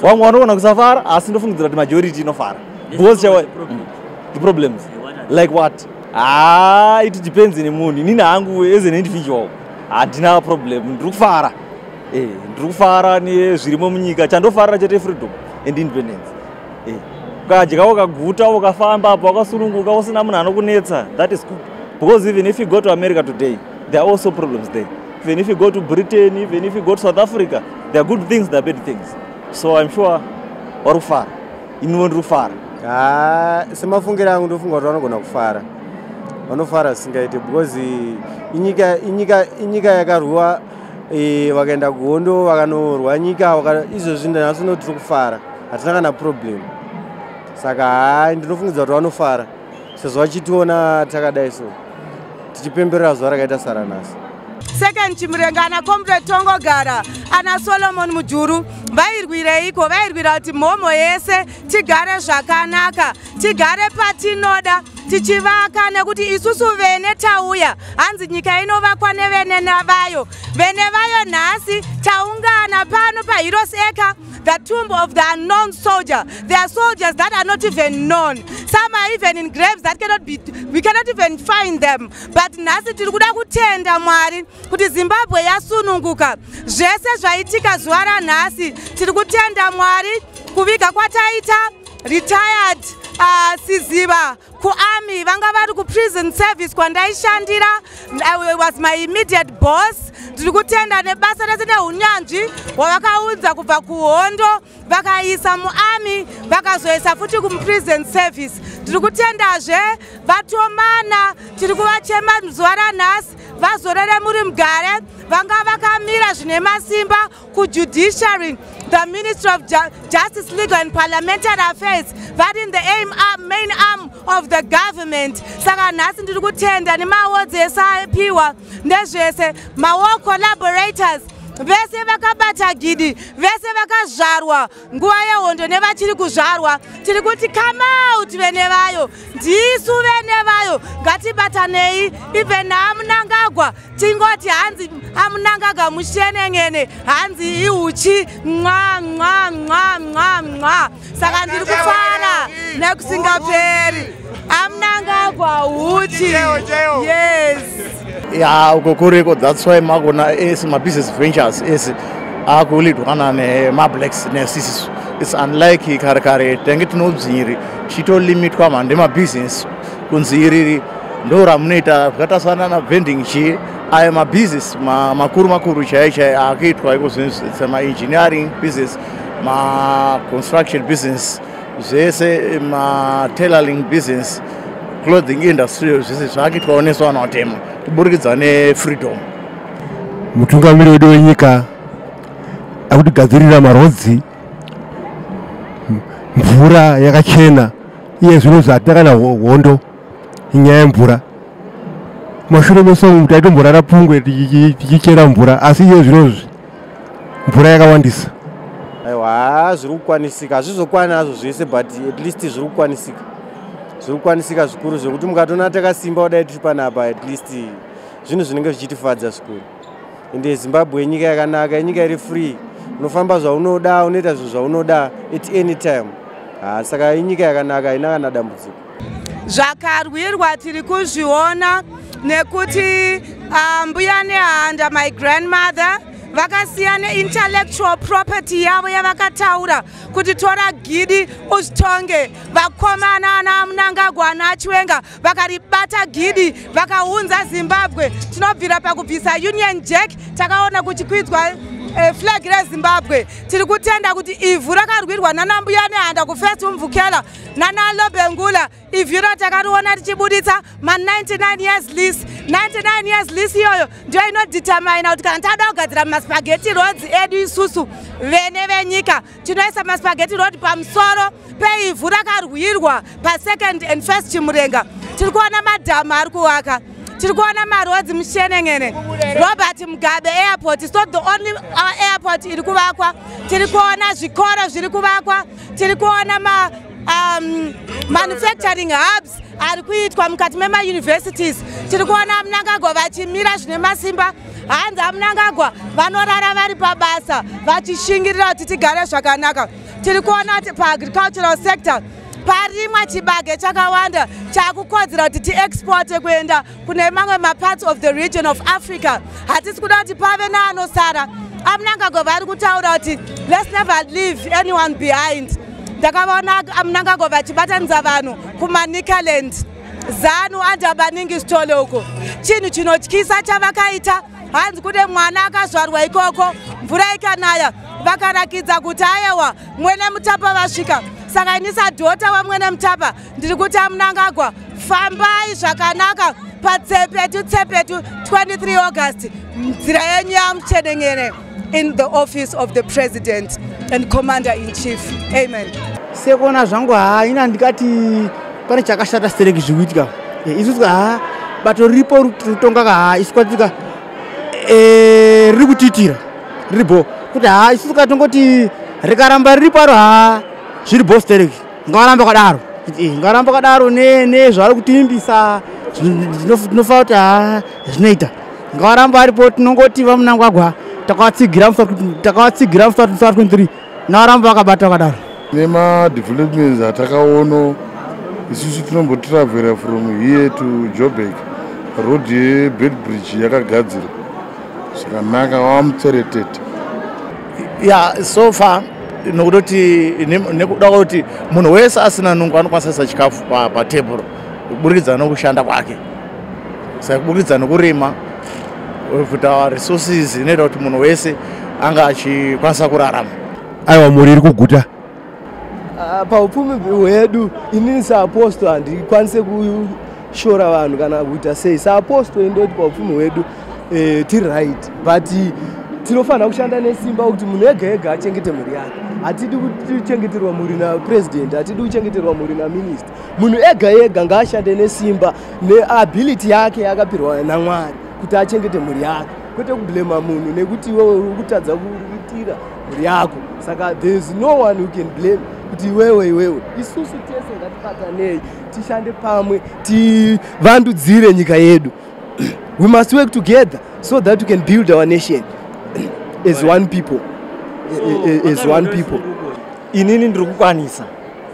Vamwe vanoona kusafara asi ndofungidzira kuti majority inofara. Because the problems like what? It depends nemunhu. Inini hangu as an individual handina problem, ndiri kufara. Ndiri kufara nezvirimo munyika. Chandofarira chete freedom and independence. Ukadya ukaguta ukafamba apa wakasununguka usina munhu anokunetsa, that is good. Because even if you go to America today, there are also problems there. Even if you go to Britain, even if you go to South Africa, there are good things, there are bad things. So I'm sure warufara. Inwe ndrufara. Semafungira yangu ndofunga kuti vanogona kufara. Vanofara singaite because inyika yakarwa vakaenda kuhondo vakanorwa nyika izvo zvinhu naso tiri kufara. Hatina kana problem. Saka ndinofungidza kuti vanofara. Sezvo vachitiona takadai so. Tichipemberera zuva rakaita saranhasi. Second Chimurenga ana Comrade Tongogara ana Solomon Mujuru vairwireiko, vairwira kuti mhomo yese tigare zvakanaka, tigare patinoda, tichivaka nekuti isusu vene tauya hanzi nyika inovakwa nevene vayo. Vene vayo nhasi taungana pano paHeroes Acre, the tomb of the unknown soldier. There are soldiers that are not even known. Some are even in graves that we cannot even find them. But nhasi tiri kuda kutenda Mwari kuti Zimbabwe yasununguka. Zvese zvaitika zuva ranhasi tiri kutenda Mwari kuviga kwataita retired Siziva kuarmy vanga vari kuprison service kwandaishandira. I was my immediate boss. Tiri kutenda nebasa rese neunyanzvi hwavakaunza kubva kuhondo vakaisa muarmy vakazoisa futi kuprison service. Tiri kutendazve vatomana tiri kuvachema zuva ranhasi vazorere muri mugare vanga vakamira zvine masimba kujudiciary, the Ministry of Justice, Legal and Parliamentary Affairs, that in the main arm of the government. Saka nhasi ndiri kutenda nemawards ese aipiwa ndezvese mawo collaborators vese vakabata gidi, vese vakazvarwa nguva yehondo nevachiri kuzvarwa. Tiri kuti come out venevayo, ndisu venevayo, ngatibatanei. Even amunangagwa tingoti hanzi amunangagwa mushenengene, hanzi iuchi mwa. Saka ndiri kufara nekusingaperi amunangagwa uchi. Yes. Yeah, ukokoreko, that's why magona is my business ventures is akulidwana ne blacks ne sis. It's unlike karakare tengeti no bziri chito limit kwa mande ma business kunziri ndo ramneta kata sana na vending chi I am a business makuru chai akitwa iko it's my engineering business, ma construction business, zese ma tailoring business, clothing industry zese zvakitwa oneswa na tema tiburikidzane freedom. Mutungamiri wedu wenyika akutigadzirira marodzi, mvura yakachena, iye zvino zvatakana hondo inyaya yemvura. Mashure mesomu taitomborara pungwe tichichera mvura, asi iye zvinozvi mvura yakawandisa. Aiwa, zviri kukwanisika, hazvizokwana hazvo zvese, but at least zviri kukwanisika. Zviri kukwanisika zvikuru zvekuti mukatona takasimba kudai tiri panapa, at least zvinhu zvinenge zvichitifadza zvikuru. Ende Zimbabwe nyika yakanaka, nyika iri free. Unofamba zvaunoda, unoita zvinhu zvaunoda at any time. Saka nyika yakanaka, ina kana dambudziko. Zvakarwirwa tiri kuzviona nekuti mbuya nehanda, my grandmother, vakasiya neintellectual property yavo yavakataura kuti tora gidi uzvitonge. Vakomana ana Mnangagwa ana Chiwenga vakaribata gidi vakaunza Zimbabwe. Tinobvira pakubvisa Union Jack takaona kuchikwidzwa flag reZimbabwe. Tiri kutenda kuti ivhu rakarwirwa nanambuya nehanda kufirst Mvukela nanalobengula. Ivhu takariona richibuditsa ma 99 years lease. 99 years lease iyoyo ndio inodetermine kuti kana tada kugadzira maspaghetti roads edu isusu vene venyika tinoisa maspaghetti road pamusoro peivhu rakarwirwa pa2nd and 1st Chimurenga. Tiri kuona madhamu ari kuvaka, tiri kuona marodzi mushenengene. Robert Mugabe airport is not the only airport iri kuvakwa. Tiri kuona zvikoro zviri kuvakwa, tiri kuona manufacturing hubs ari kuitwa mukati mema universities. Tiri kuona Mnangagwa vachimira zvine masimba. Hanzi Mnangagwa vanorara vari pabasa vachishingirira kuti tigare zvakanaka. Tiri kuona kuti paagricultural sector parimwa chibage chakawanda chakukodzera kuti tiexporte kuenda kune mamwe maparts of the region of Africa. Hatisi kuda kuti pave neanosara. Mnangagwa vari kutaura kuti let's never leave anyone behind. Ndakavaona Mnangagwa vachibatanidza vanhu kumaNikaland, Zanu andabaningi stole uko. Chinhu chinotyisa chavakaita, hanzi kune mwana akazvarwa ikoko, mvura ikanaya vakarakidza kuti aiwa mwene Mutapa vasvika. Saka inisa dhota wamwene Mutapa ndiri kuti Mnangagwa fambai zvakanaka patsepetu 23 August nzira yenyu yamuchenengene in the office of the President and Commander-in-Chief. Amen. Sekona zvangu ina ndikati pane chakashata stereki zvikuitika. Isusu bato ripo rutonga isikwatika riri kutitira riribo kuti isusu katongoti rikaramba riripo aro zviri bo stereki ngavaramba kadaro. Ngavaramba kadaro ne zvari kutimbisa zvinofa kuti zvinoita. Ngavaramba aripo tinongoti vaMnangagwa takawatsigira musati 23 navaramba vakabata kadaro. Nema developments atakaona isusu tinombotravera from here to Joburg, road ye-Bed Bridge yakagadzira zvakanaka wamutseretete. Yeah, so far nokutoti nekuda kuti munhu wese asina nungu anokwanisa chikafu patebhuru kuburikidza nokushanda kwake. Saka kuburikidza nokurima with our resources inoita kuti munhu wese anga achikwanisa kurarama. Aiwa muri iri kuguta. paupfumi hwedu inini seaposto handikwanise kushora vanhu kana kuita sei. Seaposto indoti paupfumi hwedu tiri right, but tinofanira kushanda nesimba kuti munhu ega ega achengete mhuri yake. Hatidi kuchengeterwa mhuri napresident, hatidi kuchengeterwa mhuri naminista. Munhu ega ega ngaashande nesimba neability yake yakapirwa naMwari kuti achengete mhuri yake, kwete kublema munhu nekuti iwewe uri kutadza kuritira mhuri yako. Saka there is no one who can blame kuti iwewe. Isusu tese ngatibatanei tishande pamwe tivandudzire nyika yedu. We must work together so that we can build our nation as one people. As one people. Inini ndiri kukwanisa.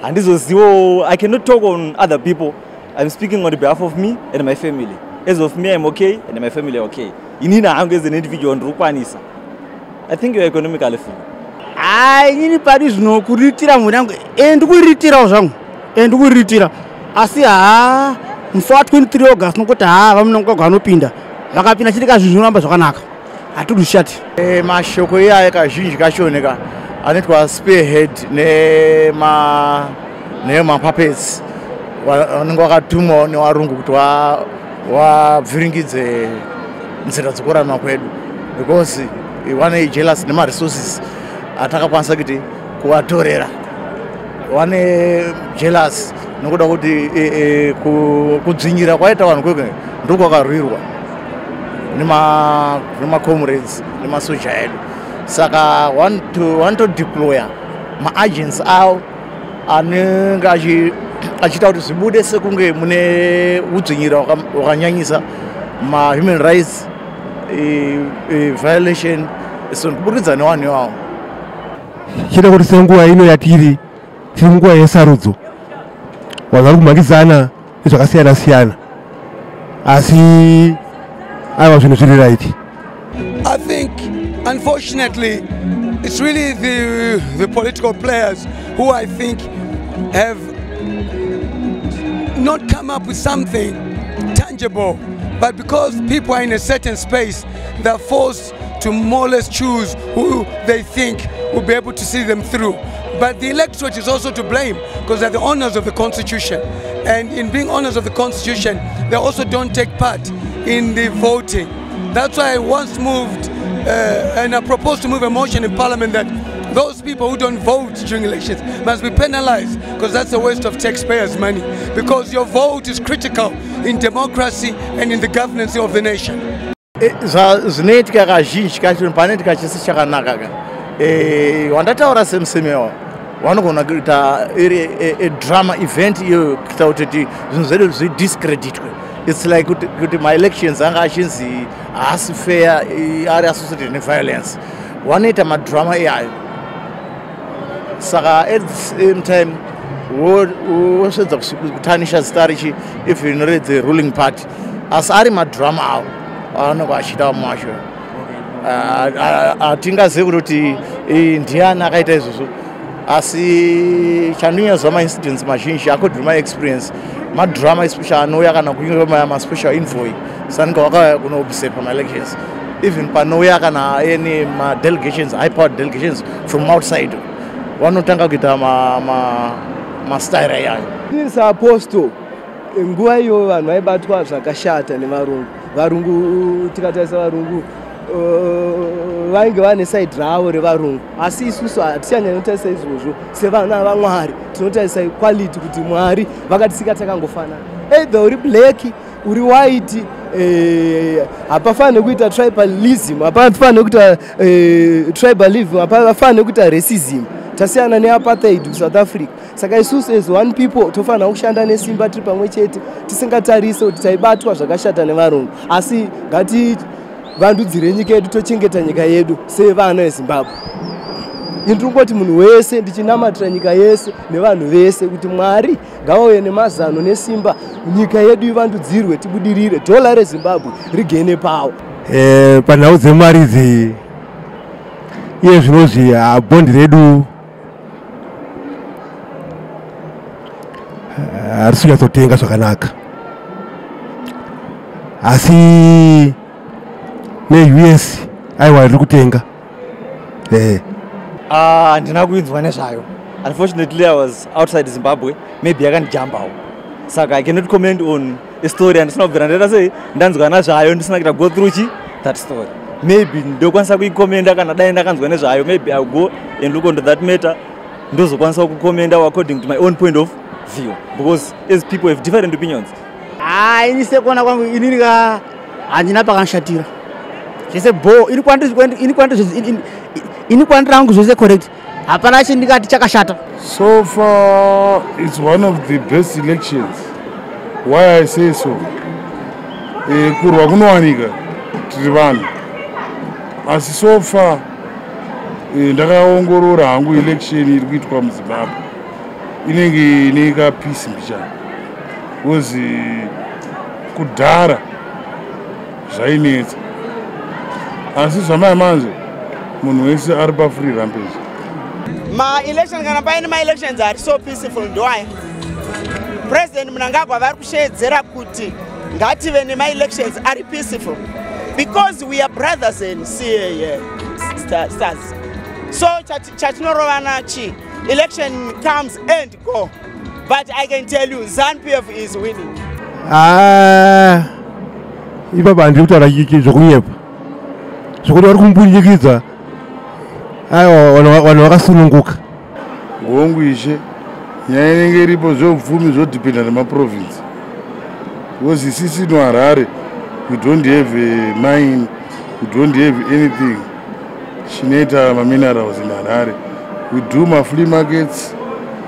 Handizozivo, I cannot talk on other people. I'm speaking on behalf of me and my family. As of me, I'm okay and my family are okay. Inini hangu as an individual ndiri kukwanisa. I think you're economically free. Inini pari zvino kuritira mhuri yangu ndikuritirawo zvangu ndikuritira asi musi wa 23 August nokuti vamunangagwa vanopinda vakapinda chitika zvinhu zvinoramba zvakanaka hatiri kushati. Mashoko iyaye kazhinji kachooneka anoitwa spearhead nemapuppets vanenge vakatumwawo nevarungu kuti vabviringidze nzira dzekurarama kwedu, because vane jealous nemaresources atakakwanisa kuti kuvatorera. Vane jealous nokuda kuti kudzvinyira kwaita vanhu kweke ndokwakarwirwa nemacomrades nemasoja edu. Saka wanotodeploya maagents avo anenge achiita kuti zvibude sekunge mune udzvinyira hwakanyanyisa, mahuman rights violation, so ndikubudikidza nevanhu ivavo. Chida kuti senguva ino yatiri tiri munguva yesarudzo, vanhu vari kumhangidzana nezvakasiyana siyana, asi aiwa zvinhu zviri right. I think, unfortunately, it's really the political players who I think have not come up with something tangible, but because people are in a certain space, they're forced to more or less choose who they think will be able to see them through. But the electorate is also to blame because they're the owners of the Constitution. And in being owners of the Constitution, they also don't take part in the voting. That's why I once moved and I proposed to move a motion in Parliament that those people who don't vote during elections must be penalized, because that's a waste of taxpayers' money, because your vote is critical in democracy and in the governance of the nation. Zvinoitika kazhinji kacho panoitika chese chakanaka ka wandataura semusemewa vanogona kuita iri drama event iyo kuita kuti zvinhu zvedu zvidiscreditwe. It's like kuti ma-elections anga achinzi haasi fair, ari associated neviolence, vanoita madrama iyayo. Saka at the same time wosvedza kutanisha zita richi even the ruling party, asi ari madrama avo avanenge achiita macho. Hatingazivi kuti ndiani akaita izvozvo, asi chandinyaziva maincidents mazhinji according to my experience madrama especially anouya kana kuinge maspecial envoy sanenge wakauya kunoobserva ma-elections, even panouya kana any ma-delegations, high powered delegations from outside, vanotanga kuita mastyle iyayo. Ini seaposto nguva iyo vanhu vaibatwa zvakashata nevarungu. Varungu tikatarisa varungu vainge vane side ravo revarungu, asi isusu hatichanyanotarisa izvozvo sevana vaMwari. Tinotarisa equality kuti Mwari vakatisika takangofanana, either uri black uri white, hapafaniri kuita tribalism, hapafaniri kuita tribalism, hapafaniri kuita racism. Tasiyana neapartheid South Africa. Saka isusu as one people tofanira kushanda nesimba tiri pamwe chete, tisingatarise kuti taibatwa zvakashata nevarungu, asi ngativandudzire nyika yedu, tochengeta nyika yedu sevana veZimbabwe. Ndingoti munhu wese ndichinamatira nyika yese nevanhu vese kuti Mwari ngauye nemazano nesimba, nyika yedu ivandudzirwe, tibudirire, dhola reZimbabwe rigene pawo. Panhau dzemari idzi iye zvinozvi bhondi redu harisi kunyatsotenga zvakanaka, asi neUS aiwa riri kutenga. Handina kuinzwa nezvayo, Unfortunately, I was outside Zimbabwe. Maybe I can jump out. So I cannot comment on a story and it's not very say I go through that story. Maybe maybe I'll go and look into that matter. Those who comment according to my own point of view. Because as people have different opinions. Ini sekona kwangu inini andina pakanshatira. Zvese bo ini kwandira hangu zvese correct. Hapana chindikati chakashata. So far it's one of the best elections. Why I say so? Kurwa kunowanika tiri vanhu. Asi so far ndakaongorora hangu election iri kuitwa muZimbabwe. Inenge ine peace mbichana. Because kudhara zvainetsa. Asi zvamanje munhu wese ari pa-free rampage. Ma-election kana paine ma-elections are so peaceful ndoaya. President Mnangagwa vari kushedzera kuti ngative nema-elections are peaceful. Because we are brothers and stars. So chatinorova chi election comes and go. But I can tell you Zanu PF is winning. Ibaba andiri kutaura zvokunyepa. Zvokuti vari kumbunyikidza vanhu vakasununguka. Hongu ishe nyaya inenge iripo zvobvumi zvodhipenda nemaprovinsi. Because isisi noHarare we don't have a mine, we don't have anything. Chinoita minerals in Harare. We do my flea markets,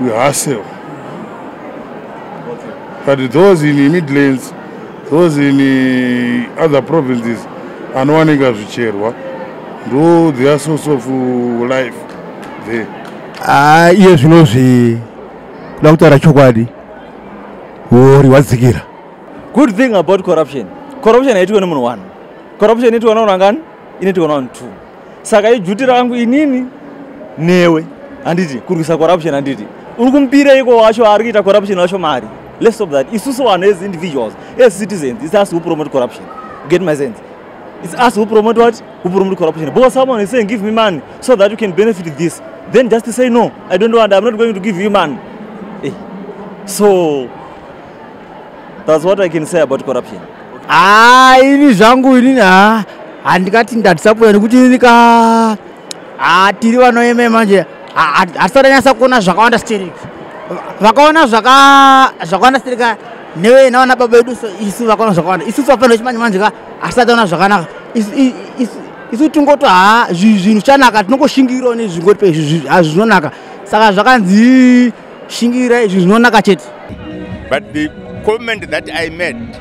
we hustle. But those in the Midlands, those in other provinces, anowanika zvicherwa. Though they are source of life there. Iye zvinozvi kuda kutaura chokwadi. Uri wadzikira. Good thing about corruption. Corruption haitwi nemunhu one. Corruption inoitwa nemunhu angani? Inoitwa nevanhu two. Saka ijutira rangu inini newe handiti kurwisa corruption handiti. Uri kumupira iko wacho ari kuita corruption wacho mari. Let's stop that. Isusu one as individuals, as citizens, it's us who promote corruption. Get my sense? It's us who promote what? Who promote corruption. But someone is saying, give me money so that you can benefit this. Then just to say, no, I don't want, I'm not going to give you money. So, that's what I can say about corruption. Ini zvangu inini handikati ndadisappointed nekuti inika tiri vanoeme manje hatisati tanyasa kuona zvakawanda stereki. Vakaona zvakawanda stereka newe navana baba vedu isu vakaona zvakawanda. Isusu vafanira chimanje manje hasati taona zvakanaka. Isu tingoti zvinhu chanaka tinongoshingirawo nezvingoti hazvinonaka. Saka zvakanzi shingira izvi zvinonaka chete. But the comment that I made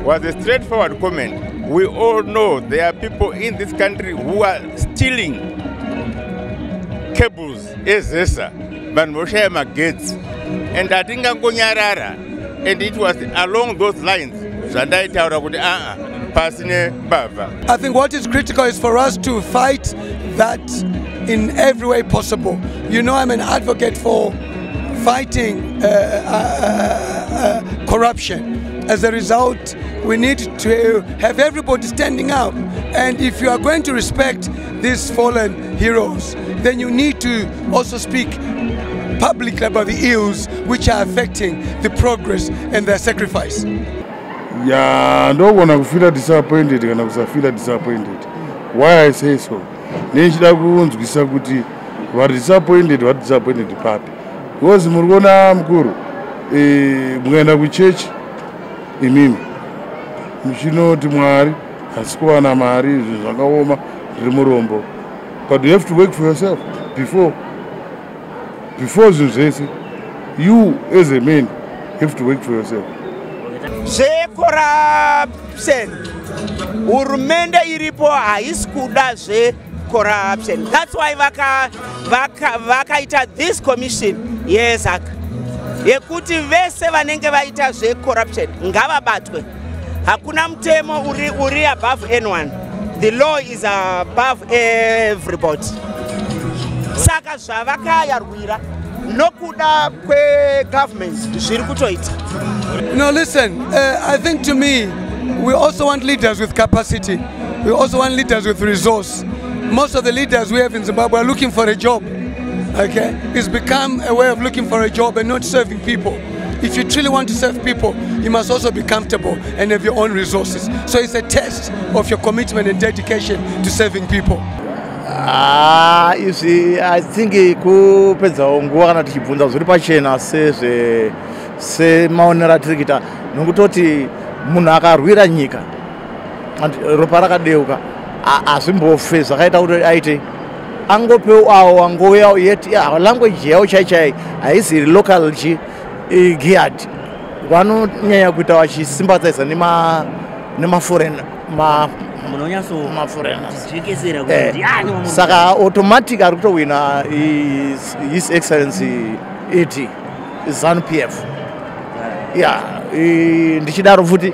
was a straightforward comment. We all know there are people in this country who are stealing cables ezesa vanhu magetsi and atingangonyarara, and it was along those lines zvandaitaura kuti pasine bava. I think what is critical is for us to fight that in every way possible. You know, I'm an advocate for fighting corruption. As a result, we need to have everybody standing up. And if you are going to respect these fallen heroes, then you need to also speak publicly about the ills which are affecting the progress and their sacrifice. Yeah, ndogona kufila disappointed kana kusafila disappointed. Why I say so? Nechida kuunzwisa kuti vari disappointed papi. Because murikona mukuru mukaenda kuchechi imimi muchinoti Mwari hasi kuwana mari izvi zvakaoma zviri murombo. But you have to work for yourself before zvinhu zvese. You as a man have to work for yourself. Corruption. Hurumende iripo haisi kuda corruption. That's why vakaita this commission. Yes, yekuti vese vanenge vaita corruption ngavabatwe. Hakuna mtemo uri above anyone. The law is above everybody. Saka zvavakayarwira nokuda kwegovernment zviri kutoita. No, listen, I think to me, we also want leaders with capacity. We also want leaders with resource. Most of the leaders we have in Zimbabwe are looking for a job. okay? It's become a way of looking for a job and not serving people. If you truly want to serve people, you must also be comfortable and have your own resources. So it's a test of your commitment and dedication to serving people. You see, I think kupedza nguva kana tichibvunza zviri pachena semaonero atirikuita nokutoti munhu akarwira nyika ropa rakadeuka hazvimbofe zvakaita kuti aite angopewo awo angouya yeti language yawo chaichai haisi local geared vanonyanya kuita vachisimbatsisa nemaforeign saka automatic ari kutowina his excellency eti Zanu PF. Yeah, ndichidaro futi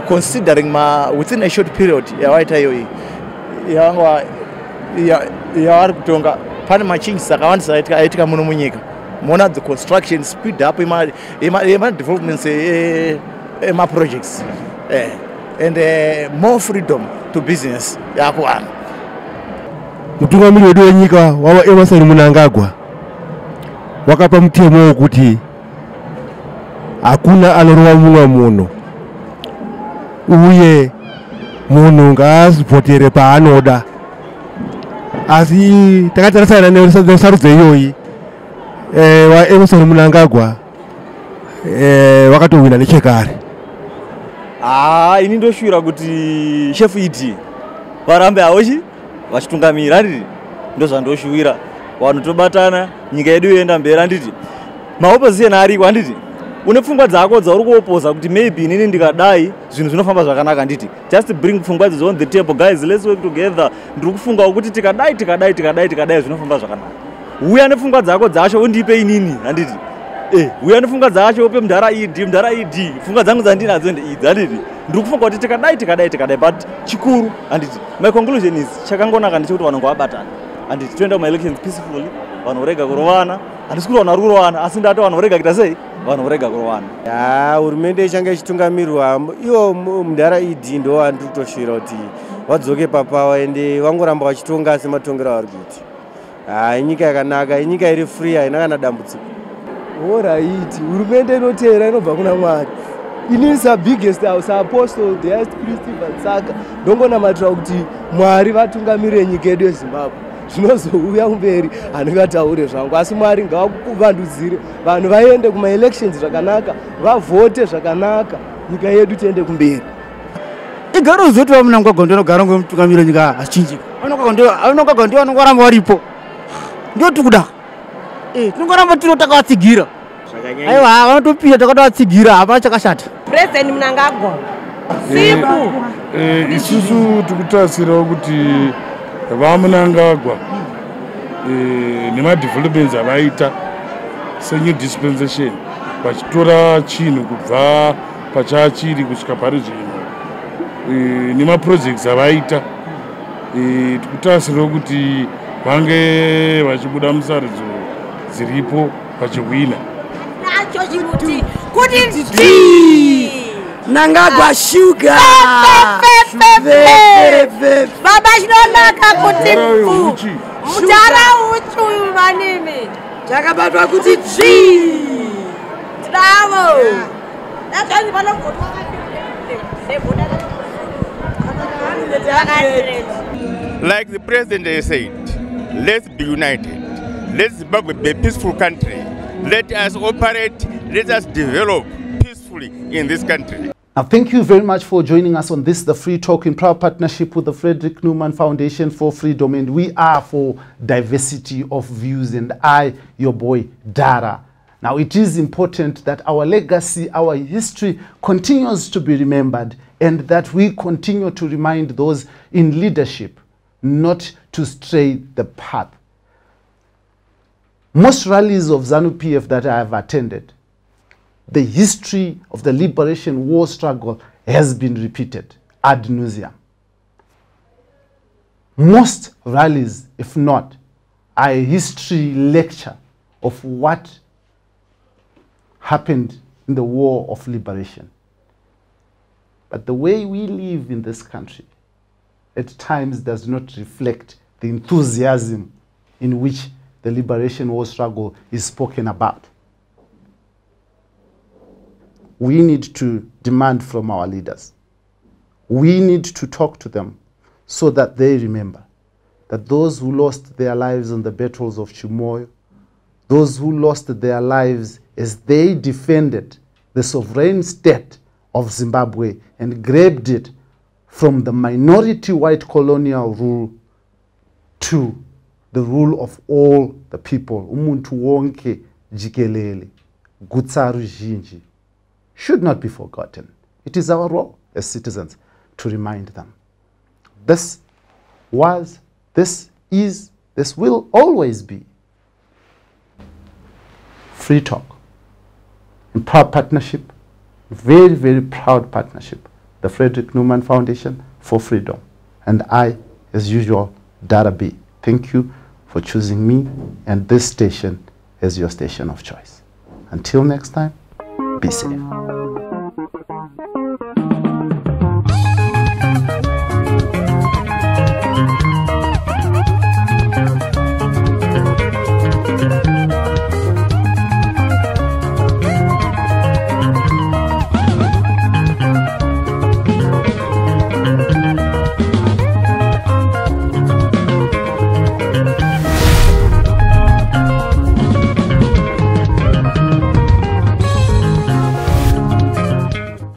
considering within a short period yawaita iyoyi yavari kutonga pane machanges akawandisa aitika muno munyika. Mona the construction speed up developments projects and more freedom to business yakuwana. Mutungamiri wedu wenyika wava Emerson Mnangagwa wakapa mtemo wokuti hakuna anorova mumwe munhu uye munhu ngaazivhotere paanoda. Asi takatarisana nesarudza iyoyi Emerson Mnangagwa wakatowina nechekare. Ini ndoshuvira kuti chef iti varambe havochi vachitungamira handiti ndozvandoshuvira vanhu tobatana nyika yedu yoenda mberi handiti maopposition ariko handiti une pfungwa dzako dzauri kuopoza kuti maybe inini ndikadai zvinhu zvinofamba zvakanaka handiti just bring pfungwa idzodzo on the table guys, let's work together. Ndiri kufunga kuti tikadai zvinofamba zvakanaka. Uya nepfungwa dzako dzacho undipe inini handiti uya nepfungwa dzacho upe mudhara idhi pfungwa dzangu dzandinadzo idzi handiti ndiri kufunga kuti tikadai but chikuru handiti my conclusion is chakangonaka ndechekuti vanhu ngavabatana handiti toenda kumaelections peacefully vanhu vorega kurovana handisi kuti vanhu vari kurovana asi ndato vanhu vorega kuita sei vanhu vorega kurovana. Hurumende ichanga ichitungamirwa iwo mudhara idhi ndo handiri kutoshuvira kuti vadzoke papawa ende vangoramba vachitonga sematongero avari kuiti. Nyika yakanaka, nyika iri free, haina kana dambudziko. Alright, hurumende inotera inobva kuna Mwari. Inini biggest house apostle the highest priest Saka ndongonamatira kuti Mwari vatungamire nyika yedu yeZimbabwe. Zvinozouya kumberi handingataure zvangu asi Mwari ngavakuvandudzire vanhu vaende kumaelections zvakanaka vavhote zvakanaka nyika yedu tiende kumberi. Igaro zotova Mnangagwa ndinogara ngomutungamira nyika azhinji. Anogagwa ndiwo anongoramba varipo. Ndio tikuda. Tinongoramba tino takavatsigira. Aiwa vanotopinda takatovatsigira hapana chakashata. President Mnangagwa. Siku. Isusu tikutasirawo kuti vaMnangagwa nemadevelopments avaita senew dispensation vachitora chinhu kubva pachachiri kusvika pari zvino nemaprojects avaita tikutasirawo kuti vange vachibuda musarudzo dziripo vachihwina. Nacho chimuti kuti Mnangagwa sugar. Baba chinonaka kuti mudhara uchu vanini chakabatwa kuti bravo. Like the president has said, let's be united. Let Zimbabwe be a peaceful country. Let us operate, let us develop peacefully in this country. Thank you very much for joining us on this, the Free Talk, in proud partnership with the Frederick Newman Foundation for Freedom. And we are for diversity of views. And I, your boy, Dara. Now, it is important that our legacy, our history continues to be remembered and that we continue to remind those in leadership not to stray the path. Most rallies of Zanu PF that I have attended, the history of the liberation war struggle has been repeated ad nauseam. Most rallies, if not, are a history lecture of what happened in the war of liberation. But the way we live in this country at times does not reflect the enthusiasm in which the liberation war struggle is spoken about. We need to demand from our leaders. We need to talk to them so that they remember that those who lost their lives in the battles of Chimoyo, those who lost their lives as they defended the sovereign state of Zimbabwe and grabbed it from the minority white colonial rule to the rule of all the people, umuntu wonke jikelele, gutsa ruzhinji, should not be forgotten. It is our role as citizens to remind them. This was, this is, this will always be Free Talk, in proud partnership, very, very proud partnership, the Frederick Newman Foundation for Freedom. And I, as usual, Dara B. Thank you for choosing me and this station as your station of choice. Until next time, be safe.